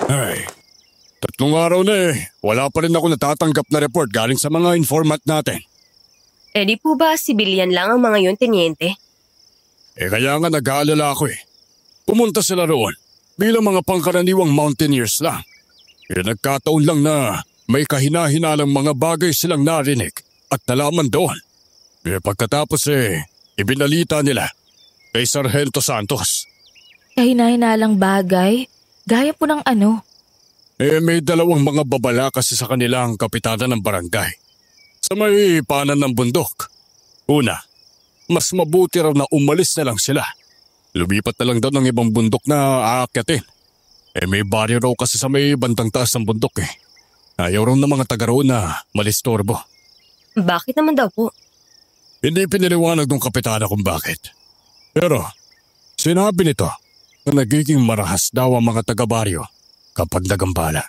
Ay, 3 araw na wala pa rin ako natatanggap na report galing sa mga informant natin. Di po ba sibilyan lang ang mga yun, Tenyente? Kaya nga nag-aalala ako Pumunta sila roon bilang mga pangkaraniwang mountaineers lang. Nagkataon lang na may kahina-hinalang mga bagay silang narinig at nalaman doon. Pagkatapos ibinalita nila kay Sargento Santos. Kahina-hinalang bagay? Gaya po ng ano? May 2 mga babala kasi sa kanilang kapitana ng barangay. Sa may panan ng bundok. Una, mas mabuti raw na umalis na lang sila. Lumipat na lang daw ng ibang bundok na aakyatin. May baryo raw kasi sa may bandang taas ng bundok Ayaw raw ng mga taga roon na malistorbo. Bakit naman daw po? Hindi piniliwanag ng kapitana kung bakit. Pero sinabi nito na nagiging marahas daw ang mga taga-baryo kapag nagambala.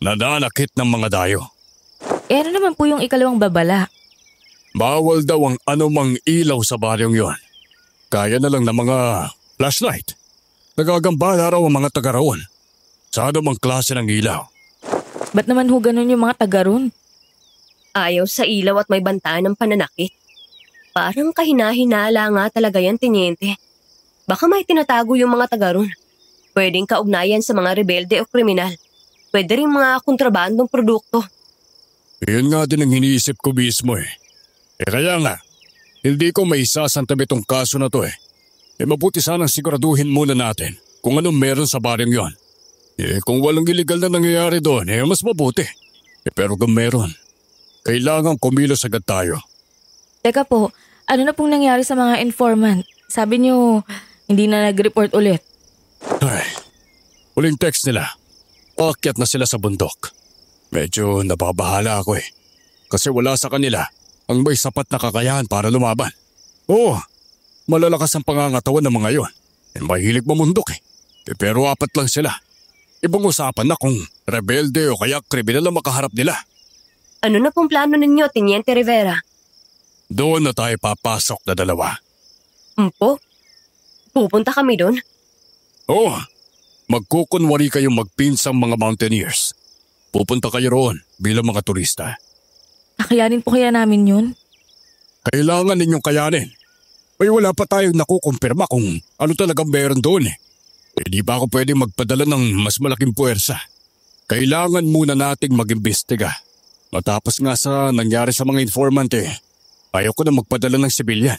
Nananakit ng mga dayo. Ano naman po yung ikalawang babala? Bawal daw ang anumang ilaw sa baryong yon. Kaya na lang ng mga flashlight. Nagagambala raw ang mga taga roon sa anumang klase ng ilaw. Ba't naman ho ganun yung mga taga roon? Ayaw sa ilaw at may banta ng pananakit. Parang kahina-hinala nga talaga yan, Tenyente. Baka may tinatago yung mga taga roon. Pwedeng kaugnayan sa mga rebelde o kriminal. Pwede rin mga kontrabandong produkto. Yun nga din ang iniisip ko mismo kaya nga, hindi ko may isasantabi tong kaso na to mabuti sanang siguraduhin muna natin kung anong meron sa baryong yon. Kung walang iligal na nangyayari doon, mas mabuti. Pero kung meron, kailangan kumilos agad tayo. Teka po, ano na pong nangyari sa mga informant? Sabi niyo, hindi na nag-report ulit. Huling text nila. Paakyat na sila sa bundok. Medyo nababahala ako kasi wala sa kanila ang may sapat na kakayahan para lumaban. Oo, malalakas ang pangangatawan ng mga yon. Mahilig mamundok pero 4 lang sila. Ibang usapan na kung rebelde o kaya kriminal ang makaharap nila. Ano na pong plano ninyo, Teniente Rivera? Doon na tayo papasok na 2. Po? Pupunta kami doon? Oo, magkukunwari kayong magpinsang mga mountaineers. Pupunta kayo roon bilang mga turista. Kakayanin po kaya namin yun? Kailangan ninyong kayanin. May wala pa tayong nakukumpirma kung ano talagang meron doon Di ba ako pwedeng magpadala ng mas malaking puwersa? Kailangan muna nating mag-imbestiga. Matapos nga sa nangyari sa mga informant ayaw ko na magpadala ng sibilyan.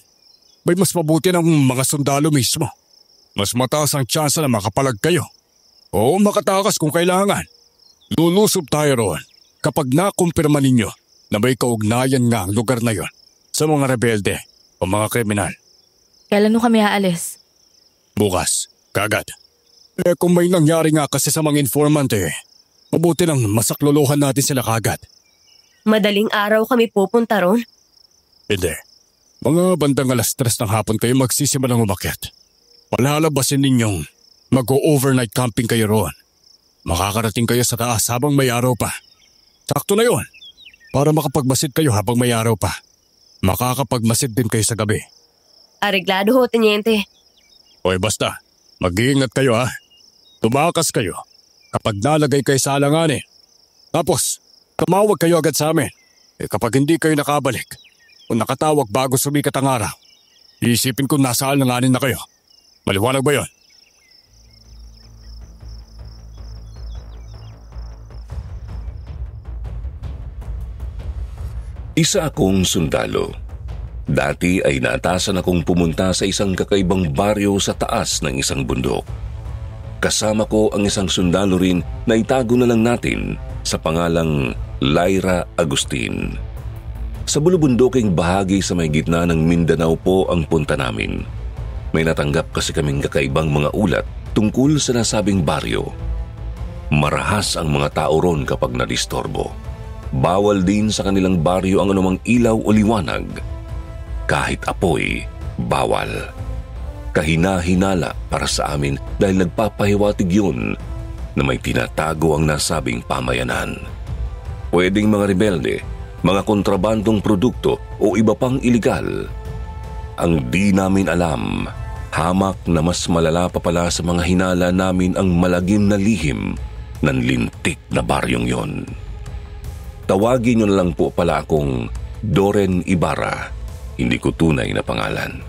May mas mabuti ng mga sundalo mismo. Mas mataas ang tsansa na makapalag kayo. O makatakas kung kailangan. Lulusob tayo roon kapag nakumpirma ninyo na may kaugnayan nga ang lugar na yon sa mga rebelde o mga kriminal. Kailan nyo kami aalis? Bukas, kagad. Kung may nangyari nga kasi sa mga informant mabuti nang masaklolohan natin sila kagad. Madaling araw kami pupunta ron? Hindi. Mga bandang 3:00 ng hapon kayo magsisimulang umakyat. Palalabasin ninyong mag-o-overnight camping kayo roon. Makakarating kayo sa taas habang may araw pa. Sakto na yon. Para makapagmasid kayo habang may araw pa. Makakapagmasid din kayo sa gabi. Areglado ho, Teniente. Hoy basta, mag-iingat kayo Tumakas kayo kapag nalagay kayo sa alanganin. Tapos, tumawag kayo agad sa amin. Kapag hindi kayo nakabalik o nakatawag bago sumikat ang araw, iisipin ko nasa alanganin na kayo. Maliwanag ba yon? Isa akong sundalo. Dati ay naatasan akong pumunta sa isang kakaibang baryo sa taas ng isang bundok. Kasama ko ang isang sundalo rin na itago na lang natin sa pangalang Lyra Agustin. Sa bulubunduking bahagi sa may gitna ng Mindanao po ang punta namin. May natanggap kasi kaming kakaibang mga ulat tungkol sa nasabing baryo. Marahas ang mga tao ron kapag nadistorbo. Bawal din sa kanilang baryo ang anumang ilaw o liwanag. Kahit apoy, bawal. Kahina-hinala para sa amin dahil nagpapahiwatig yun na may tinatago ang nasabing pamayanan. Pwedeng mga rebelde, mga kontrabandong produkto o iba pang iligal. Ang di namin alam, hamak na mas malala pa pala sa mga hinala namin ang malagim na lihim ng lintik na baryong yon. Tawagin niyo na lang po pala akong Doren Ibarra, hindi ko tunay na pangalan.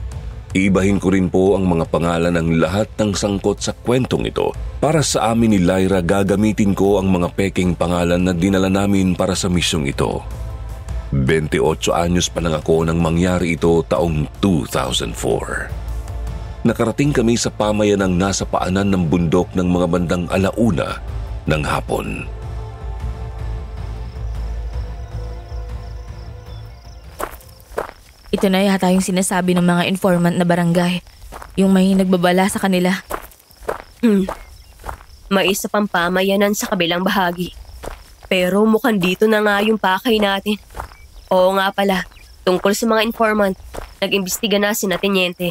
Iibahin ko rin po ang mga pangalan ng lahat ng sangkot sa kwentong ito. Para sa amin ni Lyra, gagamitin ko ang mga peking pangalan na dinala namin para sa misyong ito. 28 anyos pa lang ako nang mangyari ito taong 2004. Nakarating kami sa pamayanang nasa paanan ng bundok ng mga bandang 1:00 ng hapon. Ito na yata yung sinasabi ng mga informant na barangay. Yung may nagbabala sa kanila. May isa pang pamayanan sa kabilang bahagi. Pero mukhang dito na nga yung pakay natin. Oo nga pala, tungkol sa mga informant, nag-imbestiga na sina Teniente.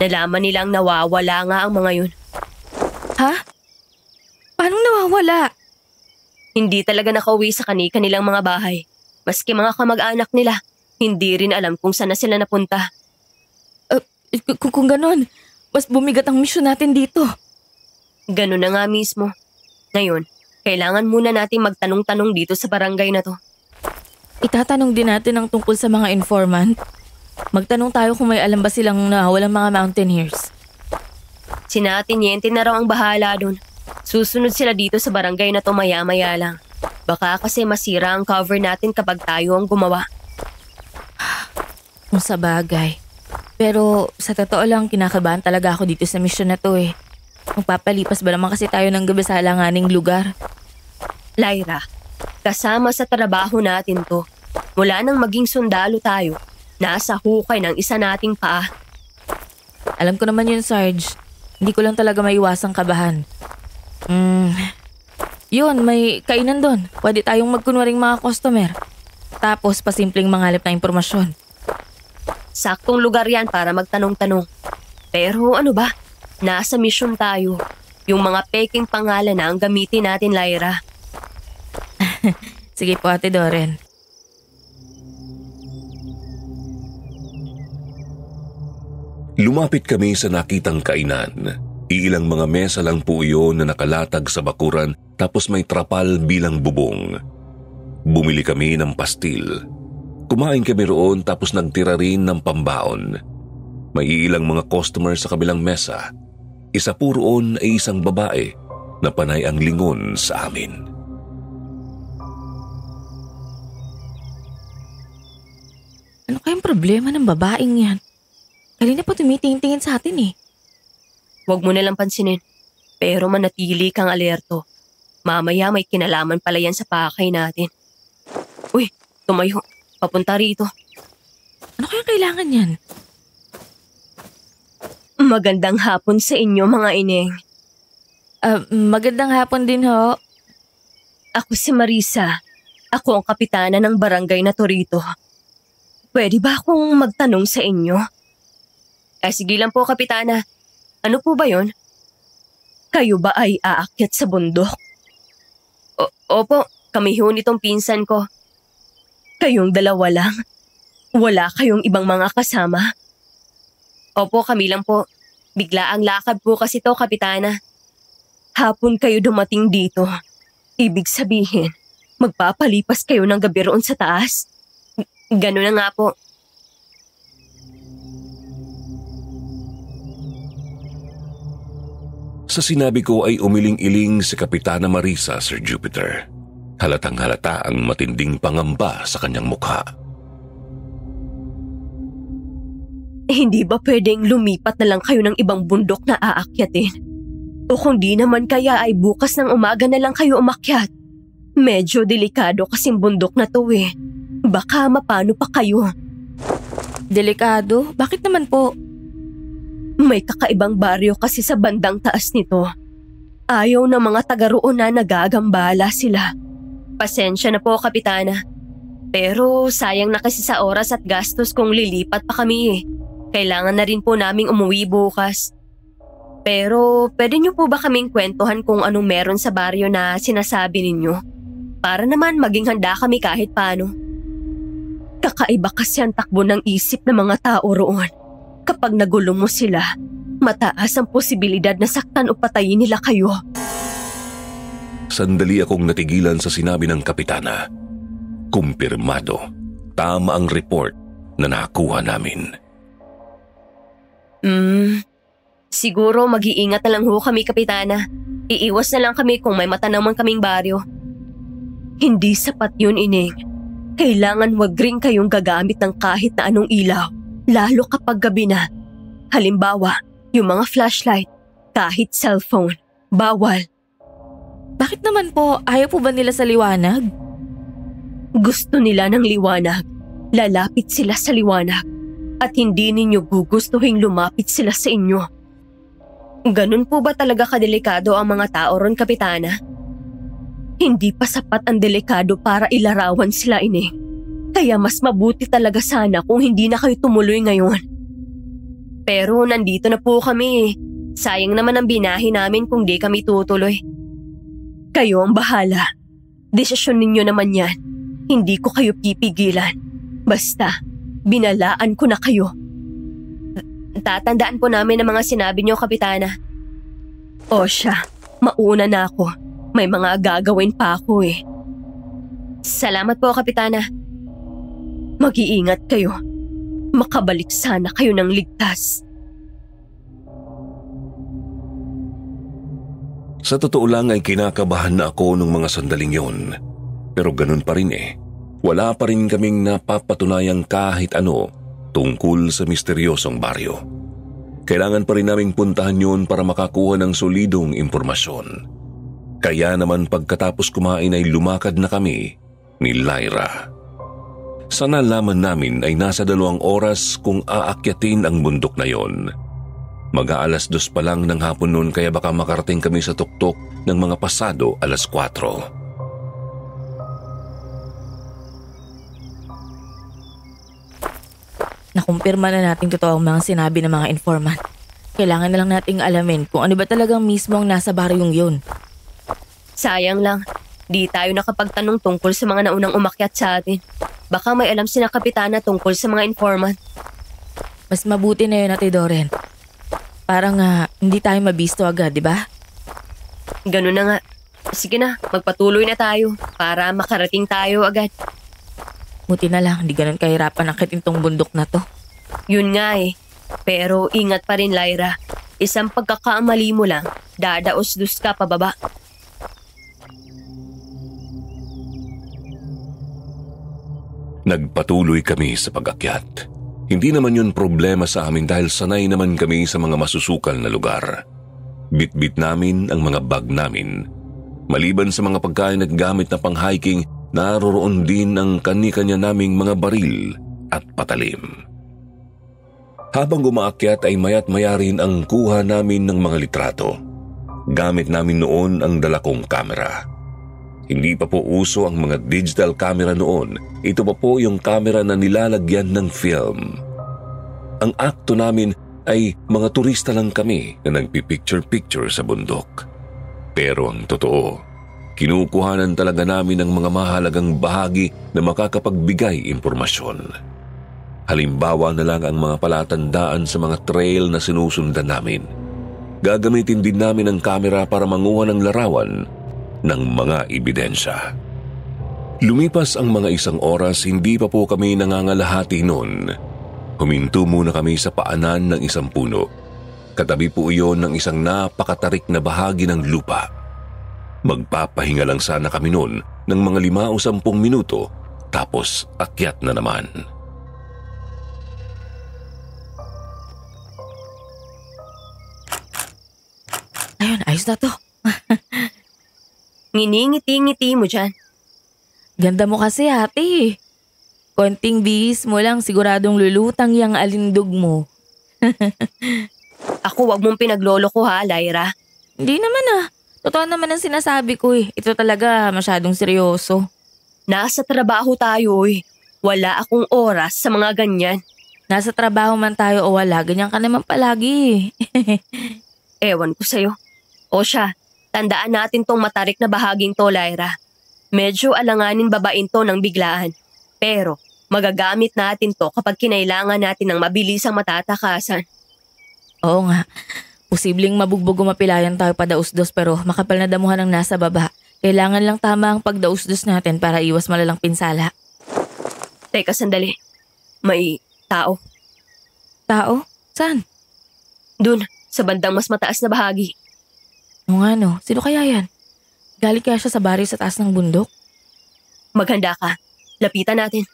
Nalaman nilang nawawala nga ang mga yun. Ha? Paano nawawala? Hindi talaga nakauwi sa kanilang mga bahay. Maski mga kamag-anak nila, hindi rin alam kung saan na sila napunta. Kung ganon, mas bumigat ang misyon natin dito. Ganon na nga mismo. Ngayon, kailangan muna natin magtanong-tanong dito sa barangay na to. Itatanong din natin ang tungkol sa mga informant. Magtanong tayo kung may alam ba silang nawawalang mga mountaineers. Sina Teniente na raw ang bahala dun. Susunod sila dito sa barangay na to maya-maya lang. Baka kasi masira ang cover natin kapag tayo ang gumawa. Kung sa bagay. Pero sa totoo lang, kinakabahan talaga ako dito sa misyon na to eh. Magpapalipas ba naman kasi tayo ng gabi sa alanganing lugar? Lyra, kasama sa trabaho natin to. Mula nang maging sundalo tayo, nasa hukay ng isa nating paa. Alam ko naman yun, Sarge. Hindi ko lang talaga maiwasang kabahan. Yun, may kainan doon. Pwede tayong magkunwaring mga customer. Tapos pasimpleng mangalip na impormasyon. Saktong lugar yan para magtanong-tanong. Pero ano ba? Nasa misyon tayo. Yung mga peking pangalan na ang gamitin natin, Lyra. Sige po, Ate Doren. Lumapit kami sa nakitang kainan. Iilang mga mesa lang po iyon na nakalatag sa bakuran tapos may trapal bilang bubong. Bumili kami ng pastil. Kumain kami roon tapos nagtira rin ng pambaon. May ilang mga customer sa kabilang mesa. Isa po roon ay isang babae na panay ang lingon sa amin. Ano kayang problema ng babaeng yan? Kanina pa tumitingin sa atin eh. Huwag mo nalang pansinin. Pero manatili kang alerto. Mamaya may kinalaman pala yan sa pakay natin. Uy, tumayo. Papunta rito. Ano kaya kailangan yan? Magandang hapon sa inyo, mga ineng. Magandang hapon din ho. Ako si Marisa. Ako ang kapitana ng barangay na to rito. Pwede ba akong magtanong sa inyo? Sige lang po, kapitana. Ano po ba yon? Kayo ba ay aakyat sa bundok? Opo, kami ho nitong pinsan ko. Kayong dalawa lang? Wala kayong ibang mga kasama? Opo, kami lang po. Bigla ang lakad po kasi to, kapitana. Hapon kayo dumating dito. Ibig sabihin, magpapalipas kayo ng gabi roon sa taas? Ganun na nga po. Sa sinabi ko ay umiling-iling si Kapitana Marisa, Sir Jupiter. Halatang halata ang matinding pangamba sa kanyang mukha. Hindi ba pwedeng lumipat na lang kayo ng ibang bundok na aakyatin? O kung di naman kaya ay bukas ng umaga na lang kayo umakyat. Medyo delikado kasing bundok na to eh. Baka mapano pa kayo. Delikado? Bakit naman po? May kakaibang baryo kasi sa bandang taas nito. Ayaw ng mga taga roon na nagagambala sila. Pasensya na po, kapitana. Pero sayang na kasi sa oras at gastos kung lilipat pa kami eh. Kailangan na rin po naming umuwi bukas. Pero pwede niyo po ba kaming kwentuhan kung anong meron sa baryo na sinasabi ninyo? Para naman maging handa kami kahit paano. Kakaiba kasi ang takbo ng isip ng mga tao roon. Kapag nagulo mo sila, mataas ang posibilidad na saktan o patayin nila kayo. Sandali akong natigilan sa sinabi ng kapitana. Kumpirmado, tama ang report na nakuha namin. Siguro mag-iingat na lang ho kami, Kapitana. Iiwas na lang kami kung may matanaman kaming baryo. Hindi sapat yun, Ining. Kailangan wag rin kayong gagamit ng kahit na anong ilaw, lalo kapag gabi na. Halimbawa, yung mga flashlight, kahit cellphone, bawal. Bakit naman po? Ayaw po ba nila sa liwanag? Gusto nila ng liwanag. Lalapit sila sa liwanag. At hindi ninyo gugustuhin lumapit sila sa inyo. Ganun po ba talaga kadelikado ang mga tao ron, Kapitana? Hindi pa sapat ang delikado para ilarawan sila, Ining. Kaya mas mabuti talaga sana kung hindi na kayo tumuloy ngayon. Pero nandito na po kami. Sayang naman ang binahe namin kung di kami tutuloy. Kayo ang bahala. Desisyon ninyo naman yan. Hindi ko kayo pipigilan. Basta, binalaan ko na kayo. Tatandaan po namin ang mga sinabi niyo, Kapitana. O siya, mauna na ako. May mga gagawin pa ako eh. Salamat po, Kapitana. Mag-iingat kayo. Makabalik sana kayo ng ligtas. Sa totoo lang ay kinakabahan na ako nung mga sandaling yon. Pero ganun pa rin eh. Wala pa rin kaming napapatunayang kahit ano tungkol sa misteryosong baryo. Kailangan pa rin naming puntahan yun para makakuha ng solidong impormasyon. Kaya naman pagkatapos kumain ay lumakad na kami ni Lyra. Sa nalaman namin ay nasa 2 oras kung aakyatin ang bundok na yon. Mag-aalas 2 pa lang ng hapon noon kaya baka makarating kami sa tuktok ng mga pasado 4:00. Nakumpirma na natin totoo ang mga sinabi ng mga informant. Kailangan na lang nating alamin kung ano ba talagang mismo ang nasa baryong yun. Sayang lang, di tayo nakapagtanong tungkol sa mga naunang umakyat sa atin. Baka may alam sina Kapitana tungkol sa mga informant. Mas mabuti na yun, Ate Doren. Parang hindi tayo mabisto agad, di ba? Ganun na nga. Sige na, magpatuloy na tayo para makarating tayo agad. Buti na lang, hindi ganun kahirapan akitin tong bundok na to. Yun nga eh. Pero ingat pa rin, Lyra. Isang pagkakamali mo lang, dadaos-dus ka pababa. Nagpatuloy kami sa pag-akyat. Hindi naman yun problema sa amin dahil sanay naman kami sa mga masusukal na lugar. Bit-bit namin ang mga bag namin. Maliban sa mga pagkain at gamit na pang-hiking, naroroon din ang kani-kanya naming mga baril at patalim. Habang gumaakyat ay maya't maya rin ang kuha namin ng mga litrato. Gamit namin noon ang dala kong kamera. Hindi pa po uso ang mga digital camera noon. Ito pa po yung camera na nilalagyan ng film. Ang akto namin ay mga turista lang kami na nagpipicture-picture sa bundok. Pero ang totoo, kinukuhanan talaga namin ng mga mahalagang bahagi na makakapagbigay impormasyon. Halimbawa na lang ang mga palatandaan sa mga trail na sinusundan namin. Gagamitin din namin ang kamera para manguha ng larawan ng mga ebidensya. Lumipas ang mga 1 oras, hindi pa po kami nangangalahati noon. Huminto muna kami sa paanan ng isang puno. Katabi po iyon ng isang napakatarik na bahagi ng lupa. Magpapahinga lang sana kami noon ng mga 5 o 10 minuto, tapos akyat na naman. Ayun, ayos na to. Nginingiti-ngiti mo dyan. Ganda mo kasi, ate. Konting bihis mo lang, siguradong lulutang yang alindog mo. Ako, wag mong pinagloloko ha, Lyra. Hindi naman Totoo naman ang sinasabi ko eh. Ito talaga masyadong seryoso. Nasa trabaho tayo eh. Wala akong oras sa mga ganyan. Nasa trabaho man tayo o wala, ganyan ka naman palagi. Ewan ko sa'yo. O siya, tandaan natin tong matarik na bahaging to, Lyra. Medyo alanganin babain to ng biglaan. Pero magagamit natin to kapag kinailangan natin ng mabilisang matatakasan. Oo nga. Posibleng mabugbog o mapilayan tayo padaos-dos pero makapal na damuhan ang nasa baba. Kailangan lang tama ang pagdausdos natin para iwas malalang pinsala. Teka, sandali. May tao. Tao? Saan? Dun, sa bandang mas mataas na bahagi. O nga no, sino kaya yan? Galing kaya siya sa baryo sa taas ng bundok? Maghanda ka. Lapitan natin.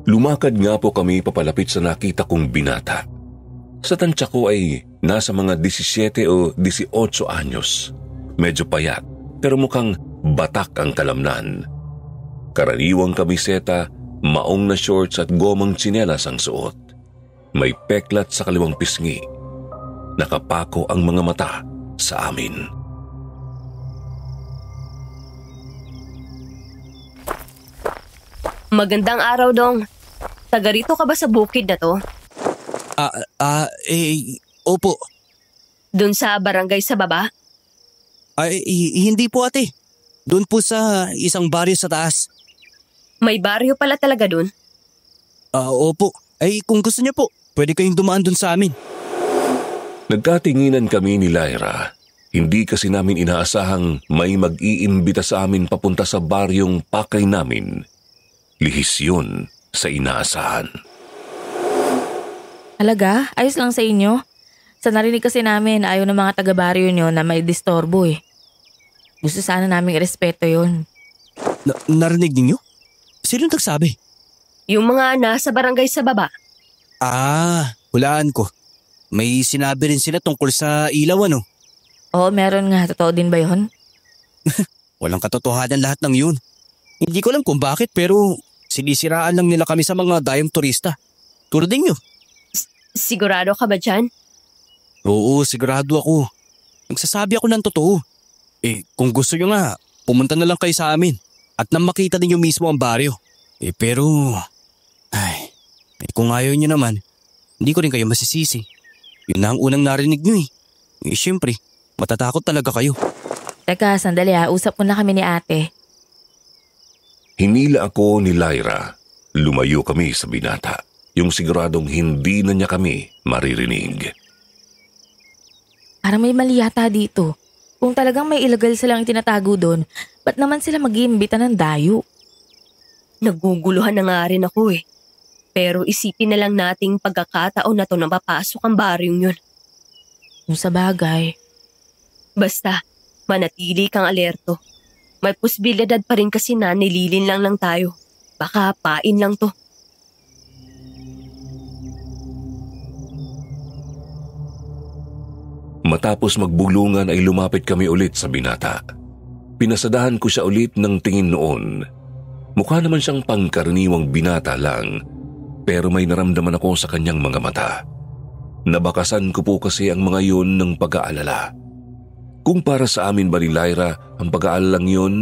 Lumakad nga po kami papalapit sa nakita kong binata. Sa tansya ko ay nasa mga 17 o 18 anyos. Medyo payat pero mukhang batak ang kalamnan. Karaniwang kamiseta, maong na shorts at gomang tsinelas ang suot. May peklat sa kaliwang pisngi. Nakapako ang mga mata sa amin. Magandang araw, Dong. Taga rito ka ba sa bukid na to? Opo. Dun sa barangay sa baba? Hindi po ate. Doon po sa isang baryo sa taas. May baryo pala talaga dun? Opo. Kung gusto niyo po, pwede kayong dumaan doon sa amin. Nagkatinginan kami ni Lyra. Hindi kasi namin inaasahang may mag-iimbita sa amin papunta sa baryong pakay namin. Lihis yun sa inaasahan. Talaga? Ayos lang sa inyo? Sa narinig kasi namin, ayaw ng mga taga-baryo nyo na may disturbo eh. Gusto sana naming irespeto yun. Narinig ninyo? Sino nagsabi? Yung mga nasa barangay sa baba. Hulaan ko. May sinabi rin sila tungkol sa ilaw ano? Oo, meron nga. Totoo din ba yun? Walang katotohanan lahat ng yun. Hindi ko alam kung bakit pero sinisiraan lang nila kami sa mga dayang turista. Tulad ninyo. Sigurado ka ba dyan? Oo, sigurado ako. Nagsasabi ako ng totoo. Kung gusto nyo nga, pumunta na lang kayo sa amin at nang makita ninyo mismo ang baryo. Pero kung ayaw nyo naman, hindi ko rin kayo masisisi. Yun na ang unang narinig nyo eh. Siyempre, matatakot talaga kayo. Teka, sandali usap muna kami ni ate. Hinila ako ni Lyra. Lumayo kami sa binata. Yung siguradong hindi na niya kami maririnig. Parang may mali yata dito. Kung talagang may illegal silang itinatago doon, ba't naman sila mag-iimbita ng dayo? Naguguluhan na nga rin ako eh. Pero isipin na lang nating pagkakataon na to na mapasok ang baryong yun. Kung sa bagay. Basta, manatili kang alerto. May posibilidad pa rin kasi na nililin lang tayo. Baka pain lang to. Matapos magbulungan ay lumapit kami ulit sa binata. Pinasadahan ko siya ulit ng tingin noon. Mukha naman siyang pangkaraniwang binata lang, pero may naramdaman ako sa kanyang mga mata. Nabakasan ko po kasi ang mga yun ng pag-aalala. Kung para sa amin ba ni Lyra ang pag-aalalang yun,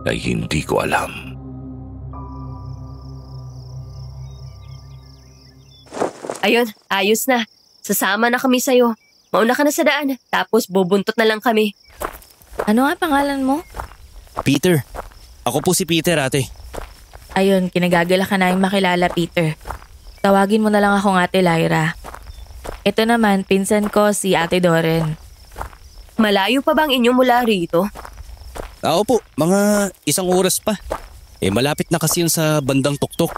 ay hindi ko alam. Ayun, ayos na. Sasama na kami sa'yo. Mauna ka na sa daan, tapos bubuntot na lang kami. Ano nga pangalan mo? Peter. Ako po si Peter ate. Ayun, kinagagala ka na yung makilala, Peter. Tawagin mo na lang akong ate Lyra. Ito naman, pinsan ko si ate Doren. Malayo pa bang inyo mula rito? Opo, mga 1 oras pa. Malapit na kasi yun sa bandang tuktok.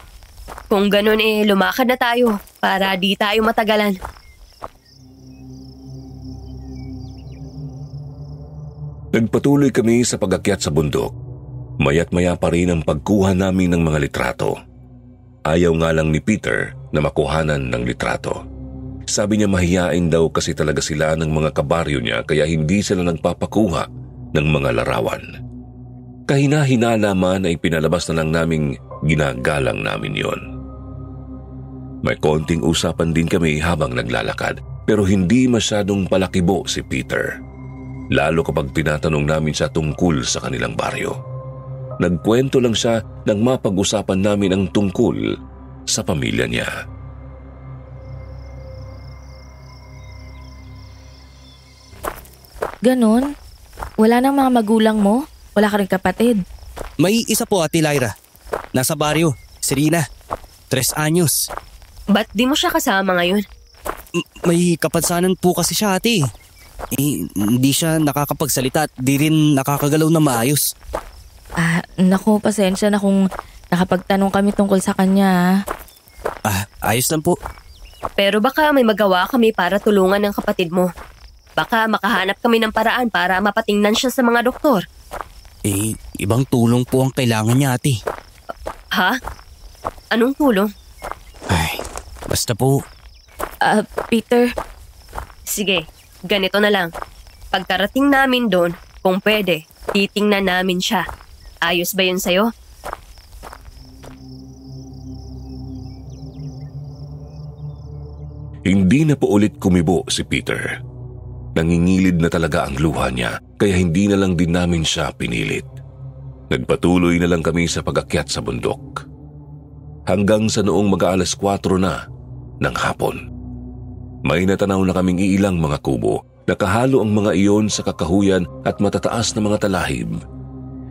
Kung ganun lumakad na tayo para di tayo matagalan. Nagpatuloy kami sa pag-akyat sa bundok. Maya't maya pa rin ang pagkuha namin ng mga litrato. Ayaw nga lang ni Peter na makuhanan ng litrato. Sabi niya mahiyain daw kasi talaga sila ng mga kabaryo niya kaya hindi sila nagpapakuha ng mga larawan. Kahina-hina naman ay pinalabas na lang naming ginagalang namin yon. May konting usapan din kami habang naglalakad pero hindi masyadong palakibo si Peter. Lalo kapag tinatanong namin siya tungkol sa kanilang baryo. Nagkwento lang siya nang mapag-usapan namin ang tungkol sa pamilya niya. Ganon? Wala nang mga magulang mo? Wala ka rin kapatid? May isa po ate Lyra. Nasa baryo, Serena. 3 anyos. Ba't di mo siya kasama ngayon? May kapansanan po kasi siya ate. Hindi siya nakakapagsalita at di rin nakakagalaw na maayos. Naku, pasensya na kung nakapagtanong kami tungkol sa kanya. Ayos lang po. Pero baka may magawa kami para tulungan ng kapatid mo. Baka makahanap kami ng paraan para mapatingnan siya sa mga doktor. Ibang tulong po ang kailangan niya ate. Ha? Anong tulong? Basta po. Peter, Sige, ganito na lang. Pagkarating namin doon, kung pwede, titingnan namin siya. Ayos ba yun sa'yo? Hindi na po ulit kumibo si Peter. Nangingilid na talaga ang luha niya, kaya hindi na lang din namin siya pinilit. Nagpatuloy na lang kami sa pag-akyat sa bundok. Hanggang sa noong mag-aalas 4 na ng hapon. May natanaw na kaming iilang mga kubo. Nakahalo ang mga iyon sa kakahuyan at matataas na mga talahib.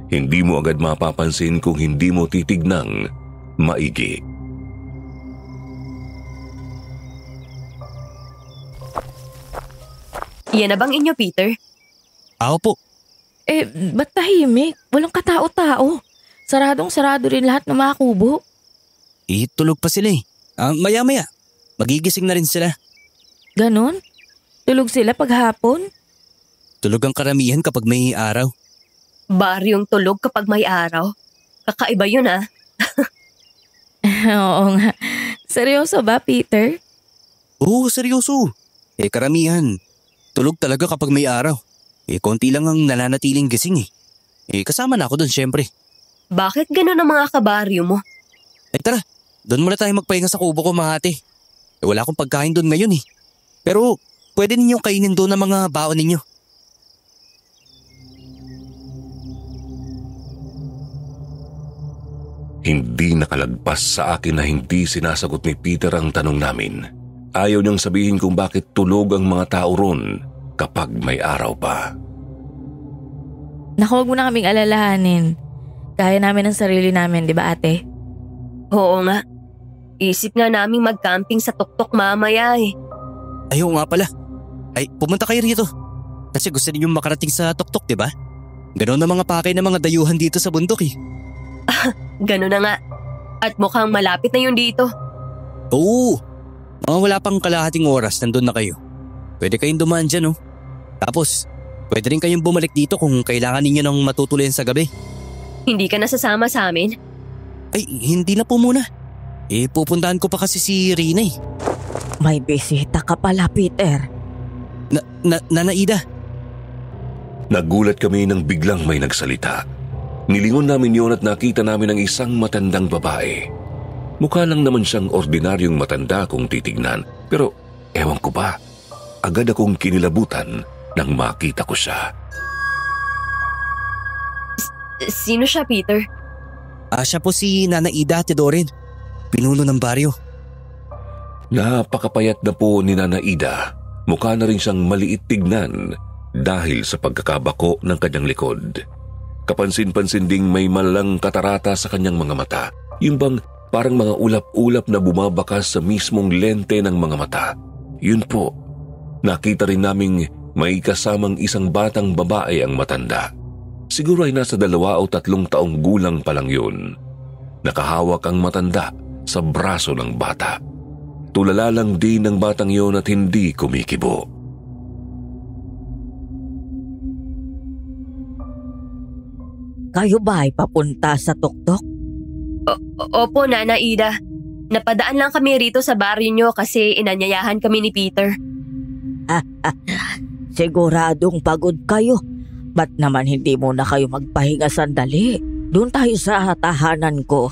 Hindi mo agad mapapansin kung hindi mo titignang maigi. Yan na bang inyo, Peter? Ako po. ba't tahimik? Walang katao-tao. Saradong-sarado rin lahat ng mga kubo. Tulog pa sila eh. Maya-maya. Magigising na rin sila. Ganon? Tulog sila paghapon? Tulog ang karamihan kapag may araw. Baryong tulog kapag may araw. Kakaiba yun ah. Oo nga. Seryoso ba, Peter? Oo, seryoso. Karamihan. Tulog talaga kapag may araw. Konti lang ang nananatiling gising eh. Kasama na ako doon syempre. Bakit gano'n ang mga kabaryo mo? Tara, doon muna tayo magpahinga sa kubo ko mga ate. Wala akong pagkain doon ngayon eh. Pero pwede ninyong kainin doon ang mga baon ninyo. Hindi nakalagpas sa akin na hindi sinasagot ni Peter ang tanong namin. Ayaw niyang sabihin kung bakit tulog ang mga tao ron kapag may araw pa. Naku, huwag mo na kaming alalahanin. Kaya namin ang sarili namin, di ba ate? Oo nga. Isip nga naming mag-camping sa tuktok mamaya eh. Ayaw nga pala. Pumunta kayo rito. Kasi gusto ninyong makarating sa tuktok, di ba? Ganon na mga pakay ng mga dayuhan dito sa bundok eh. Gano'n na nga. At mukhang malapit na yun dito. Oo. Mga wala pang kalahating oras nandun na kayo. Pwede kayong dumaan dyan oh. Tapos, pwede rin kayong bumalik dito kung kailangan ninyo ng matutuloyan sa gabi. Hindi ka nasasama sa amin? Hindi na po muna. Pupuntahan ko pa kasi si Rina eh. May bisita ka pala, Peter. Nana Ida. Nagulat kami nang biglang may nagsalita. Nilingon namin yun at nakita namin ang isang matandang babae. Mukha lang naman siyang ordinaryong matanda kung titignan. Pero ewan ko ba, agad akong kinilabutan nang makita ko siya. Sino siya, Peter? Siya po si Nana Ida Teodorin, pinuno ng baryo. Napakapayat na po ni Nana Ida. Mukha na rin siyang maliit tignan dahil sa pagkakabako ng kanyang likod. Kapansin-pansin ding may malalang katarata sa kanyang mga mata. Yung bang parang mga ulap-ulap na bumabakas sa mismong lente ng mga mata. Yun po, nakita rin naming may kasamang isang batang babae ang matanda. Siguro ay nasa 2 o 3 taong gulang pa lang yun. Nakahawak ang matanda sa braso ng bata. Tulala lang din ng batang yun at hindi kumikibo. Kayo ba ay papunta sa tuktok? Opo, Nana Ida. Napadaan lang kami rito sa baryo nyo kasi inanyayahan kami ni Peter. Siguradong pagod kayo. Ba't naman hindi muna kayo magpahinga sandali? Doon tayo sa tahanan ko.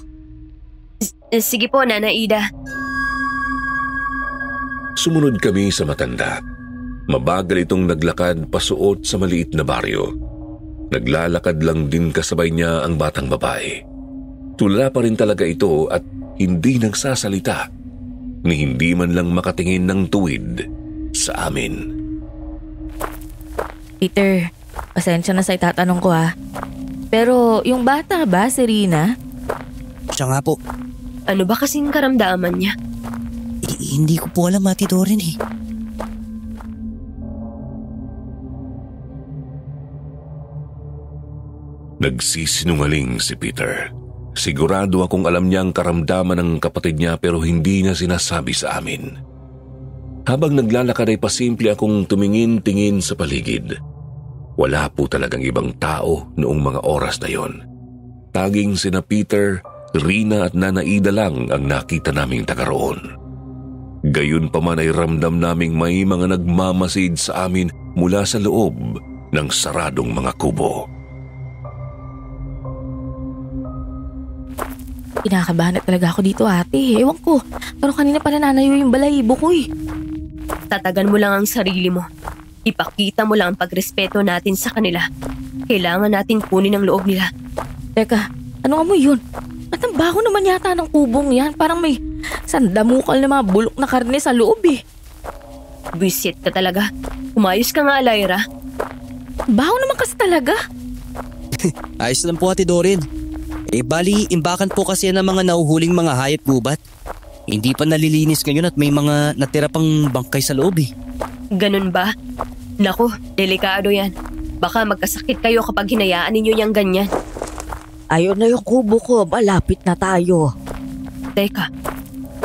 Sige po, Nana Ida. Sumunod kami sa matanda. Mabagal itong naglakad pasuot sa maliit na baryo. Naglalakad lang din kasabay niya ang batang babae. Tulala pa rin talaga ito at hindi nagsasalita, ni hindi man lang makatingin ng tuwid sa amin. Peter, pasensya na sa itatanong ko ha. Pero yung bata ba, si Rina? Siya nga po. Ano ba kasing karamdaman niya? Hindi ko po alam, Ate Doreen eh. Nagsisinungaling si Peter. Sigurado akong alam niya ang karamdaman ng kapatid niya pero hindi niya sinasabi sa amin. Habang naglalakad ay pasimple akong tumingin-tingin sa paligid. Wala po talagang ibang tao noong mga oras na yon. Taging sina Peter, Rina at Nana Ida lang ang nakita naming taga roon. Gayun pa man ay ramdam naming may mga nagmamasid sa amin mula sa loob ng saradong mga kubo. Kinakabahan na talaga ako dito, ate. Ewan ko, pero kanina pa nananayo yung balahibo ko eh. Tatagan mo lang ang sarili mo. Ipakita mo lang ang pagrespeto natin sa kanila. Kailangan natin kunin ang loob nila. Teka, ano amoy yun? At ang baho naman yata ng kubong yan. Parang may sandamukal na mga bulok na karne sa loob eh. Buisit ka talaga. Umayos ka nga, Lyra. Baho naman kasi talaga. Ayos lang po, Ate Doreen. Bali, imbakan po kasi yan ng mga nahuhuling mga hayop gubat. Hindi pa nalilinis ngayon at may mga natira pang bangkay sa loob eh. Ganun ba? Naku, delikado yan. Baka magkasakit kayo kapag hinayaan ninyo yung ganyan. Ayun na yung kubo ko, malapit na tayo. Teka,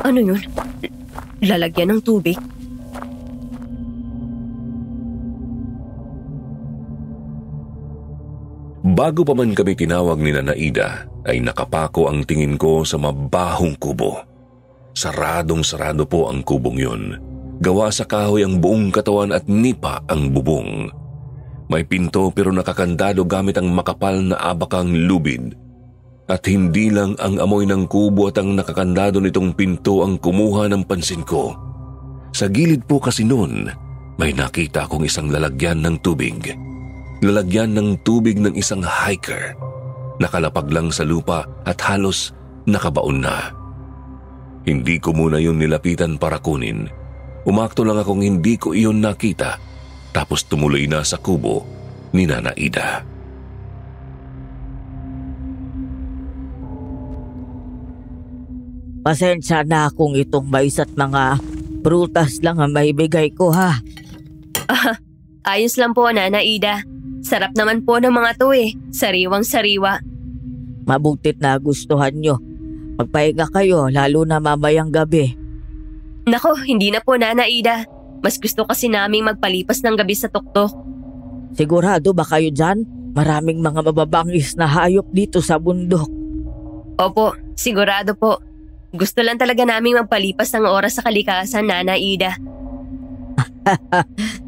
ano yun? Lalagyan ng tubig? Bago pa man kami tinawag ni Nana Ida, ay nakapako ang tingin ko sa mabahong kubo. Saradong-sarado po ang kubong yun. Gawa sa kahoy ang buong katawan at nipa ang bubong. May pinto pero nakakandado gamit ang makapal na abakang lubid. At hindi lang ang amoy ng kubo at ang nakakandado nitong pinto ang kumuha ng pansin ko. Sa gilid po kasi noon, may nakita akong isang lalagyan ng tubig. Lalagyan ng tubig ng isang hiker. Nakalapag lang sa lupa at halos nakabaon na. Hindi ko muna yun nilapitan para kunin. Umakto lang akong hindi ko iyon nakita. Tapos tumuloy na sa kubo ni Nana Ida. Pasensya na kung itong mais at mga prutas lang ang maibigay ko ha. Ayos lang po, Nana Ida. Sarap naman po ng mga to eh. Sariwang-sariwa. Mabutit na gustuhan nyo. Magpahinga kayo lalo na mamayang gabi. Nako, hindi na po, Nana Ida. Mas gusto kasi naming magpalipas ng gabi sa tuktok. Sigurado ba kayo dyan? Maraming mga mababangis na hayop dito sa bundok. Opo, sigurado po. Gusto lang talaga naming magpalipas ng oras sa kalikasan, Nana Ida.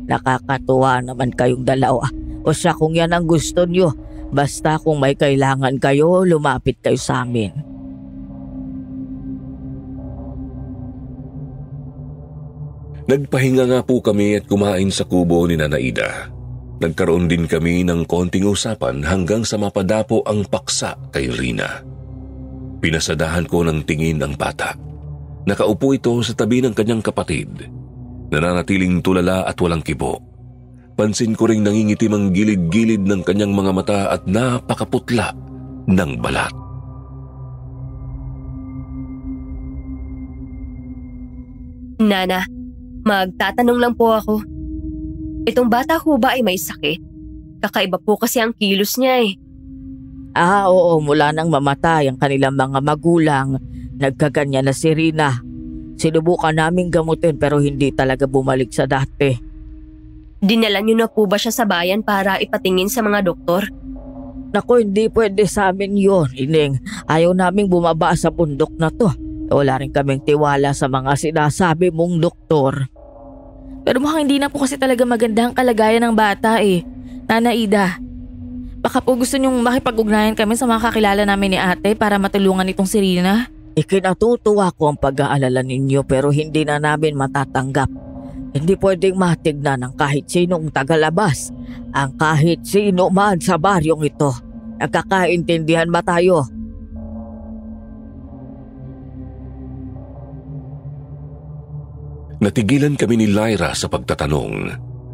Nakakatuwa naman kayong dalawa. O siya kung yan ang gusto nyo. Basta kung may kailangan kayo, lumapit kayo sa amin. Nagpahinga nga po kami at kumain sa kubo ni Nana Ida. Nagkaroon din kami ng konting usapan hanggang sa mapadapo ang paksa kay Rina. Pinasadahan ko ng tingin ang bata. Nakaupo ito sa tabi ng kanyang kapatid. Nananatiling tulala at walang kibo. Pansin ko ring nangingitim ang gilid-gilid ng kanyang mga mata at napakaputla ng balat. Nana, magtatanong lang po ako. Itong bata ho ba ay may sakit? Kakaiba po kasi ang kilos niya eh. Oo, mula nang mamatay ang kanilang mga magulang, nagkaganya na si Rina. Sinubukan naming gamutin pero hindi talaga bumalik sa dati. Dinala niyo na po ba siya sa bayan para ipatingin sa mga doktor? Naku, hindi pwede sa amin yun, Ining. Ayaw naming bumaba sa bundok na to. Wala rin kaming tiwala sa mga sinasabi mong doktor. Pero mukhang hindi na po kasi talaga maganda ang kalagayan ng bata eh. Nana Ida, baka po gusto niyong makipag-ugnayan kami sa mga kakilala namin ni ate para matulungan itong si Rina? Ikinatutuwa ko ang pag-aalala ninyo pero hindi na namin matatanggap. Hindi pwedeng matignan ng kahit sinong tagalabas. Ang kahit sino man sa baryong ito. Nagkakaintindihan ba tayo? Natigilan kami ni Lyra sa pagtatanong.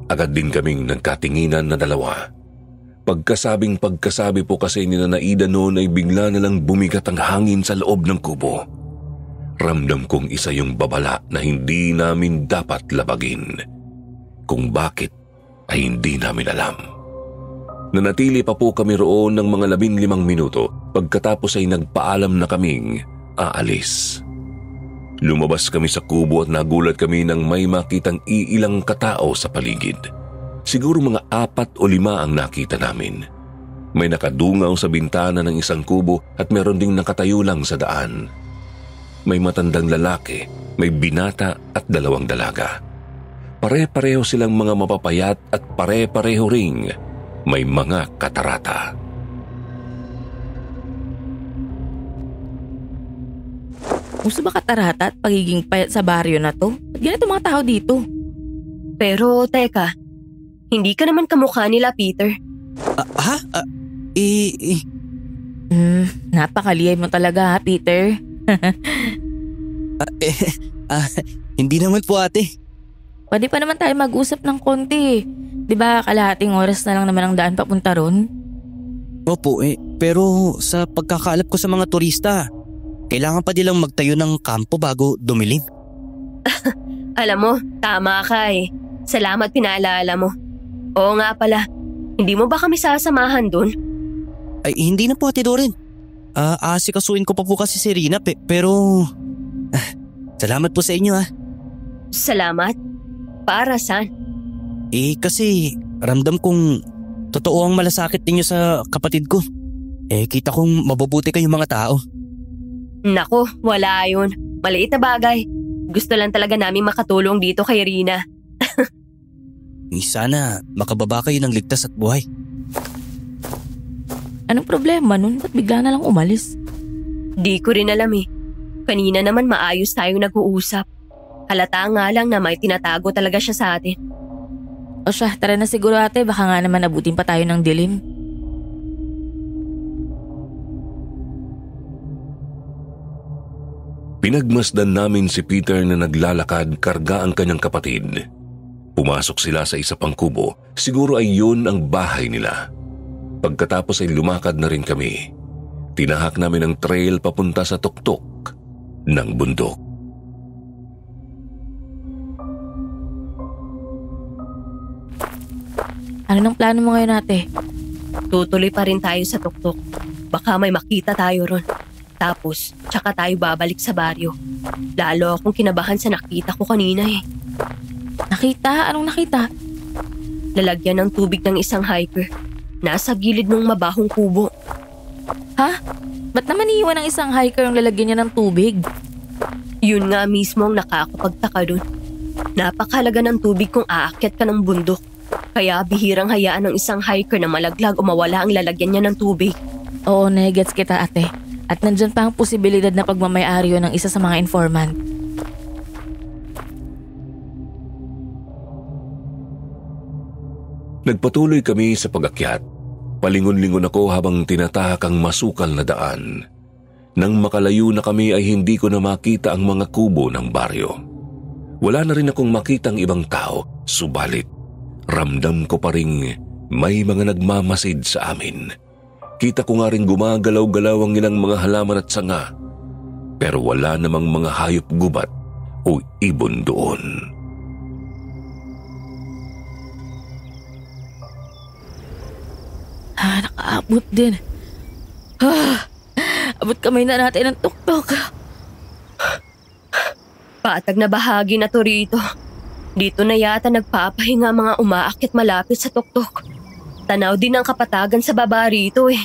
Agad din kaming nagkatinginan na dalawa. Pagkasabi po kasi ni Nana Ida noon ay bigla na lang bumigat ang hangin sa loob ng kubo. Ramdam kong isa yung babala na hindi namin dapat labagin. Kung bakit ay hindi namin alam. Nanatili pa po kami roon ng mga 15 minuto pagkatapos ay nagpaalam na kaming aalis. Lumabas kami sa kubo at nagulat kami nang may makitang iilang katao sa paligid. Siguro mga 4 o 5 ang nakita namin. May nakadungaw sa bintana ng isang kubo at meron ding nakatayo lang sa daan. May matandang lalaki, may binata at 2 dalaga. Pare-pareho silang mga mapapayat at pare-pareho ring may mga katarata. Gusto ba katarata at pagiging payat sa baryo na to? Ba't ganito mga tao dito? Pero teka, hindi ka naman kamukha nila, Peter. Napakaliyay mo talaga ha, Peter. Hindi naman po ate. Pwede pa naman tayo mag-usap ng konti. Di ba kalahating oras na lang naman ang daan papunta ron? Opo pero sa pagkakaalap ko sa mga turista, kailangan pa nilang magtayo ng kampo bago dumilim. Alam mo, tama ka eh. Salamat pinaalala mo. Oo nga pala, hindi mo ba kami sasamahan dun? Ay hindi na po ate Doreen. Asikasuin ko pa po kasi si Rina pero salamat po sa inyo ha. Salamat? Para saan? Kasi ramdam kong totoo ang malasakit ninyo sa kapatid ko. Kita kong mabubuti kayong mga tao. Nako, wala yun. Maliit na bagay. Gusto lang talaga namin makatulong dito kay Rina. Sana makababa kayo ng ligtas at buhay. Anong problema nun? Ba't bigla na lang umalis? Di ko rin alam eh. Kanina naman maayos tayong nag-uusap. Halata nga lang na may tinatago talaga siya sa atin. O siya, tara na siguro ate. Baka nga naman abutin pa tayo ng dilim. Pinagmasdan namin si Peter na naglalakad karga ang kanyang kapatid. Pumasok sila sa isa pang kubo. Siguro ay yun ang bahay nila. Pagkatapos ay lumakad na rin kami. Tinahak namin ang trail papunta sa tuktok ng bundok. Ano nang plano mo ngayon ate? Tutuloy pa rin tayo sa tuktok. Baka may makita tayo ron. Tapos, tsaka tayo babalik sa baryo. Lalo akong kinabahan sa nakita ko kanina eh. Nakita? Anong nakita? Lalagyan ng tubig ng isang hiker. Nasa gilid ng mabahong kubo. Ha? Ba't naman iiwan ng isang hiker ang lalagyan niya ng tubig? Yun nga mismo ang nakakapagtaka dun. Napakahalaga ng tubig kung aakyat ka ng bundok. Kaya bihirang hayaan ng isang hiker na malaglag o mawala ang lalagyan niya ng tubig. Oo, negets kita ate. At nandyan pa ang posibilidad na pagmamayari yun ng isa sa mga informant. Nagpatuloy kami sa pag-akyat. Palingon-lingon ako habang tinatahak ang masukal na daan. Nang makalayo na kami ay hindi ko na makita ang mga kubo ng baryo. Wala na rin akong makitang ibang tao, subalit ramdam ko pa ring may mga nagmamasid sa amin. Kita ko nga rin gumagalaw-galaw ang ilang mga halaman at sanga, pero wala namang mga hayop gubat o ibon doon. Nakaabot din. Abot kamay na natin ng tuktok. Patag na bahagi na to rito. Dito na yata nagpapahinga mga umaakyat malapit sa tuktok. Tanaw din ang kapatagan sa baba rito eh.